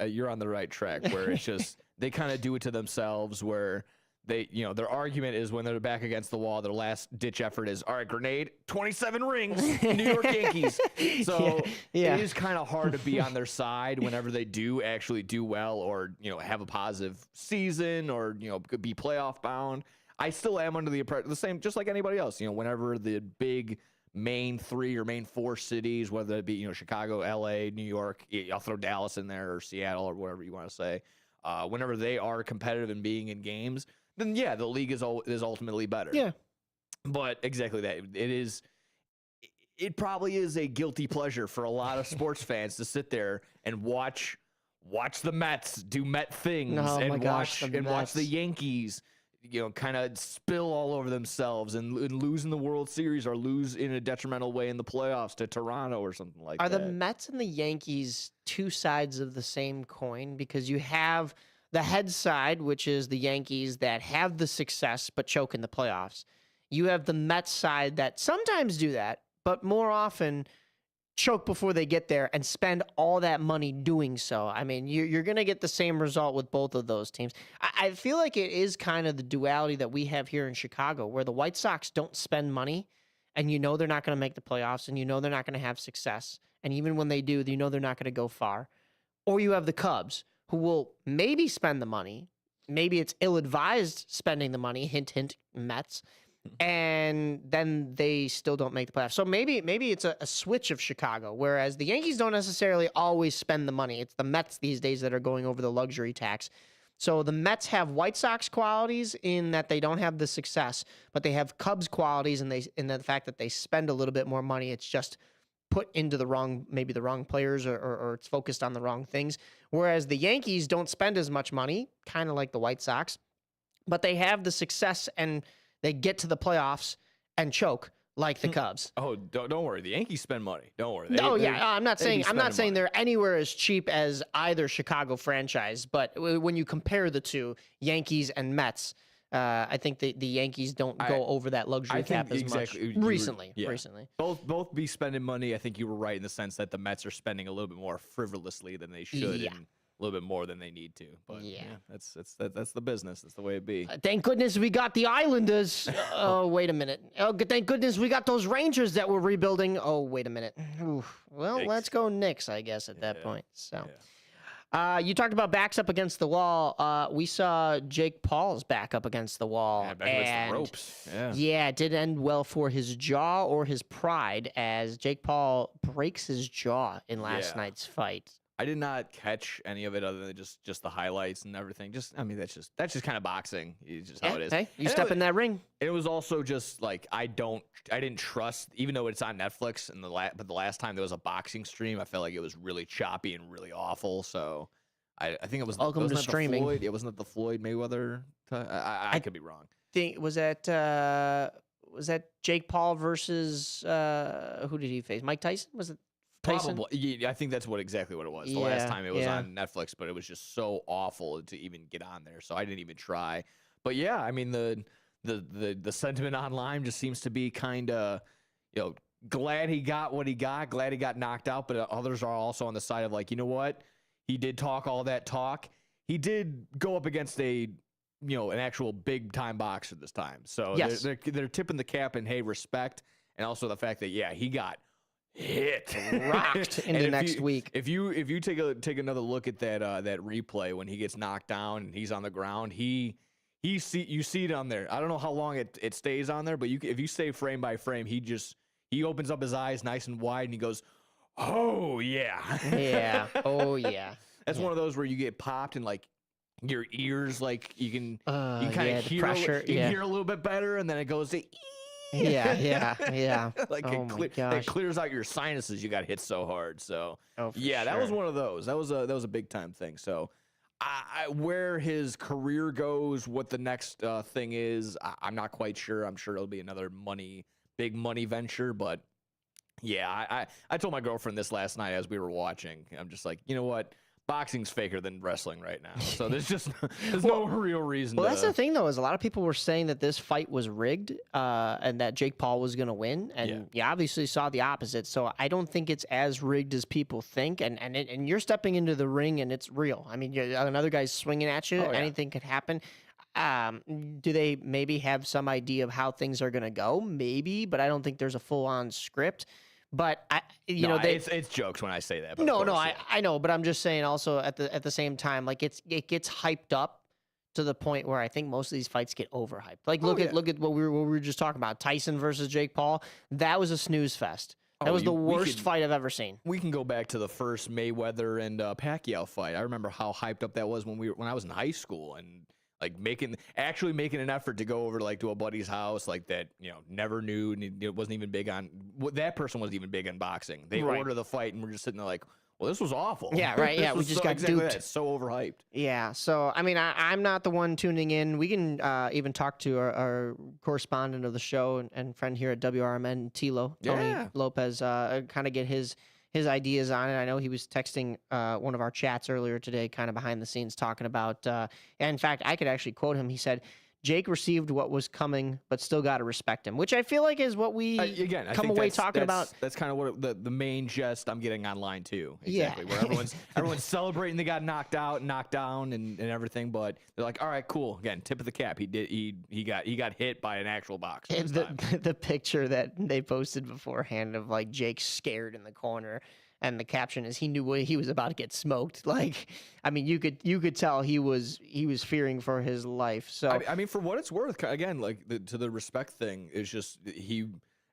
you're on the right track where it's just, they kind of do it to themselves where they, their argument is when they're back against the wall, their last ditch effort is, all right, grenade, 27 rings, New York Yankees. So it is kind of hard to be on their side whenever they do actually do well or, have a positive season or, be playoff bound. I still am under the impression, the same, just like anybody else, whenever the big main 3 or main 4 cities, whether it be, Chicago, LA, New York, I'll throw Dallas in there or Seattle or whatever you want to say. Whenever they are competitive and being in games, then yeah, the league is ultimately better. Yeah. But exactly that. It probably is a guilty pleasure for a lot of sports fans to sit there and watch the Mets do Met things watch the Yankees, kind of spill all over themselves and lose in the World Series or lose in a detrimental way in the playoffs to Toronto or something like that. Are the Mets and the Yankees two sides of the same coin? Because you have the head side, which is the Yankees that have the success but choke in the playoffs. You have the Mets side that sometimes do that, but more often choke before they get there and spend all that money doing so. I mean, you're going to get the same result with both of those teams. I feel like it is kind of the duality that we have here in Chicago, where the White Sox don't spend money, and they're not going to make the playoffs, and they're not going to have success. And even when they do, they're not going to go far. Or you have the Cubs, who will maybe spend the money. Maybe it's ill-advised spending the money, hint, hint, Mets, and then they still don't make the playoffs. So maybe it's a switch of Chicago, whereas the Yankees don't necessarily always spend the money. It's the Mets these days that are going over the luxury tax. So the Mets have White Sox qualities in that they don't have the success, but they have Cubs qualities in the fact that they spend a little bit more money. It's just put into the wrong players or it's focused on the wrong things. Whereas the Yankees don't spend as much money, kind of like the White Sox, but they have the success and they get to the playoffs and choke like the Cubs. Oh, don't worry. The Yankees spend money. Don't worry. I'm not saying they're anywhere as cheap as either Chicago franchise, but when you compare the two, Yankees and Mets, I think the Yankees don't go over that luxury cap as much recently. Both be spending money. I think you were right in the sense that the Mets are spending a little bit more frivolously than they should. Yeah. And a little bit more than they need to. But that's the business. That's the way it be. Thank goodness we got the Islanders. Oh, wait a minute. Oh, thank goodness we got those Rangers that were rebuilding. Oh, wait a minute. Oof. Well, let's go Knicks, I guess, at that point. So. You talked about backs up against the wall. We saw Jake Paul's back up against the wall. Yeah, back against the ropes. Yeah. Yeah, it didn't end well for his jaw or his pride as Jake Paul breaks his jaw in last night's fight. I did not catch any of it other than just the highlights and everything. I mean, that's just kind of boxing. It's just how it is. Hey, you step in that ring. It was also just like I didn't trust, even though it's on Netflix. But the last time there was a boxing stream, I felt like it was really choppy and really awful. So I think it was. Welcome to streaming. It wasn't the Floyd Mayweather. I could be wrong. Was that Jake Paul versus who did he face? Mike Tyson? Was it? Tyson? Probably. Yeah, I think that's exactly what it was. The last time it was on Netflix, but it was just so awful to even get on there. So I didn't even try. But yeah, I mean the sentiment online just seems to be kind of, glad he got what he got, glad he got knocked out. But others are also on the side of like, you know what? He did talk all that talk. He did go up against an actual big time boxer this time. So yes. they're tipping the cap and hey, respect, and also the fact that he got hit rocked into next week. If you take another look at that replay when he gets knocked down and he's on the ground, you see it on there. I don't know how long it stays on there, but if you stay frame by frame, he opens up his eyes nice and wide and he goes, "Oh yeah." Yeah. Oh yeah. That's one of those where you get popped and like your ears, like you can kind of hear pressure. You can hear a little bit better, and then it goes to yeah. Like it clears out your sinuses. You got hit so hard. So that was one of those. That was a big time thing. So where his career goes, what the next thing is, I'm not quite sure. I'm sure it'll be another big money venture. But yeah, I told my girlfriend this last night as we were watching. I'm just like, you know what? Boxing's faker than wrestling right now. So there's no real reason. Well, that's the thing, though, is a lot of people were saying that this fight was rigged and that Jake Paul was going to win. And you obviously saw the opposite. So I don't think it's as rigged as people think. And you're stepping into the ring and it's real. I mean, another guy's swinging at you. Anything could happen. Do they maybe have some idea of how things are going to go? Maybe, but I don't think there's a full-on script. But it's jokes when I say that. But I know, but I'm just saying also at the same time, like it gets hyped up to the point where I think most of these fights get overhyped. Like look at what we were just talking about, Tyson versus Jake Paul. That was a snooze fest. That was the worst fight I've ever seen. We can go back to the first Mayweather and Pacquiao fight. I remember how hyped up that was when I was in high school and like making an effort to go over to a buddy's house like that, never knew, and it wasn't even big on that person wasn't even big on boxing. They order the fight and we're just sitting there like, well, this was awful. Yeah, right. Yeah, we just got duped. It's so overhyped. Yeah. So I mean, I'm not the one tuning in. We can even talk to our correspondent of the show and friend here at WRMN, Tilo Tony Lopez, kind of get his ideas on it. I know he was texting one of our chats earlier today, kind of behind the scenes, talking about, and in fact, I could actually quote him. He said, Jake received what was coming, but still got to respect him, which I feel like is what we come away talking about. That's kind of what the main gest I'm getting online too. Exactly. Yeah. Where everyone's celebrating they got knocked out, knocked down, and everything, but they're like, all right, cool. Again, tip of the cap. He got hit by an actual boxer. The picture that they posted beforehand of like Jake scared in the corner. And the caption is he knew he was about to get smoked. Like, I mean, you could tell he was fearing for his life. So I mean, for what it's worth, again, like to the respect thing is just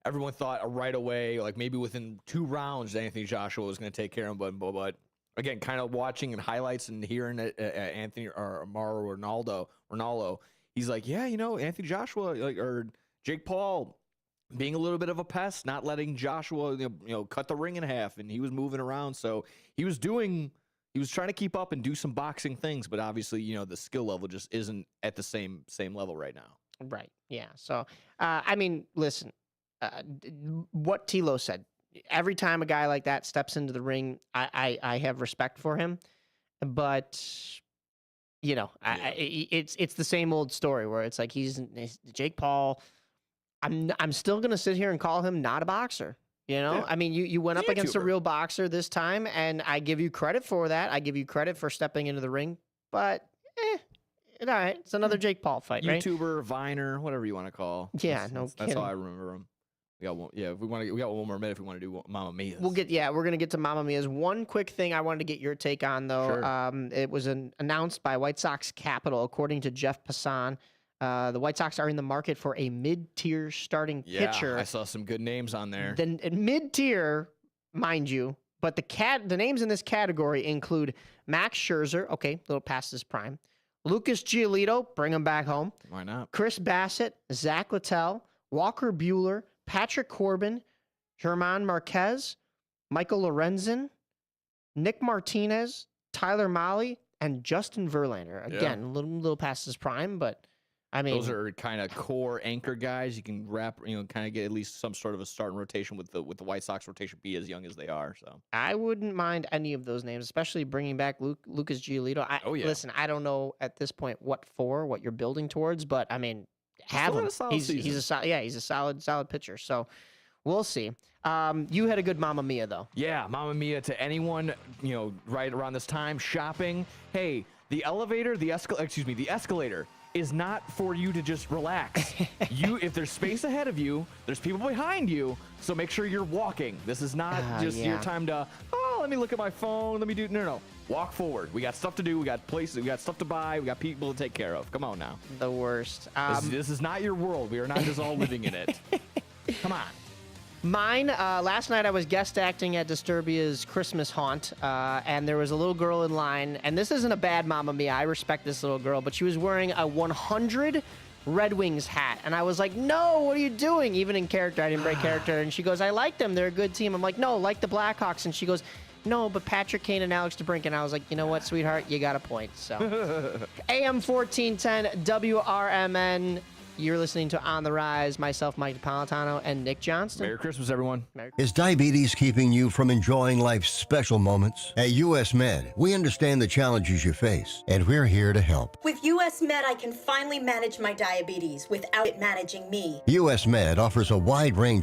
everyone thought right away, like maybe within 2 rounds, Anthony Joshua was going to take care of him. But again, kind of watching and highlights and hearing Anthony or Mauro Ronaldo, he's like, yeah, Anthony Joshua or Jake Paul. Being a little bit of a pest, not letting Joshua, cut the ring in half, and he was moving around. So he was trying to keep up and do some boxing things, but obviously, the skill level just isn't at the same level right now. Right. Yeah. So, I mean, listen, what Tilo said. Every time a guy like that steps into the ring, I have respect for him, but it's the same old story where it's like he's Jake Paul. I'm still going to sit here and call him not a boxer. I mean, you went up against a real boxer this time, and I give you credit for that. I give you credit for stepping into the ring, but all right, it's another Jake Paul fight, right? YouTuber, Viner, whatever you want to call. Yeah, that's how I remember him. We got one. Yeah, we got one more minute if we want to do Mamma Mia. We're going to get to Mamma Mia's. One quick thing I wanted to get your take on, though. Sure. It was announced by White Sox Capital, according to Jeff Passan. The White Sox are in the market for a mid-tier starting pitcher. I saw some good names on there. Then mid-tier, mind you, but the names in this category include Max Scherzer, okay, a little past his prime. Lucas Giolito, bring him back home. Why not? Chris Bassett, Zach Littell, Walker Buehler, Patrick Corbin, German Marquez, Michael Lorenzen, Nick Martinez, Tyler Mahle, and Justin Verlander. Again, a little past his prime, but I mean, those are kind of core anchor guys. You can kind of get at least some sort of a starting rotation with the White Sox rotation be as young as they are. So I wouldn't mind any of those names, especially bringing back Lucas Giolito. Listen, I don't know at this point what you're building towards, but I mean, have him. He's a solid pitcher. So we'll see. You had a good Mamma Mia though. Yeah, Mamma Mia to anyone right around this time shopping. Hey, the escalator is not for you to just relax. If there's space ahead of you, there's people behind you, so make sure you're walking. This is not just your time to, let me look at my phone, let me do, no. Walk forward. We got stuff to do, we got places, we got stuff to buy, we got people to take care of. Come on now. The worst. This is not your world. We are not just all living in it. Come on. Mine, last night I was guest acting at Disturbia's Christmas Haunt, and there was a little girl in line, and this isn't a bad Mamma Mia, I respect this little girl, but she was wearing a 100 Red Wings hat, and I was like, no, what are you doing? Even in character, I didn't break character, and she goes, I like them, they're a good team. I'm like, no, like the Blackhawks, and she goes, no, but Patrick Kane and Alex DeBrincat. And I was like, you know what, sweetheart, you got a point. So, AM 1410, WRMN. You're listening to On the Rise. Myself, Mike Napolitano, and Nick Johnston. Merry Christmas, everyone. Is diabetes keeping you from enjoying life's special moments? At US Med, we understand the challenges you face, and we're here to help. With US Med, I can finally manage my diabetes without it managing me. US Med offers a wide range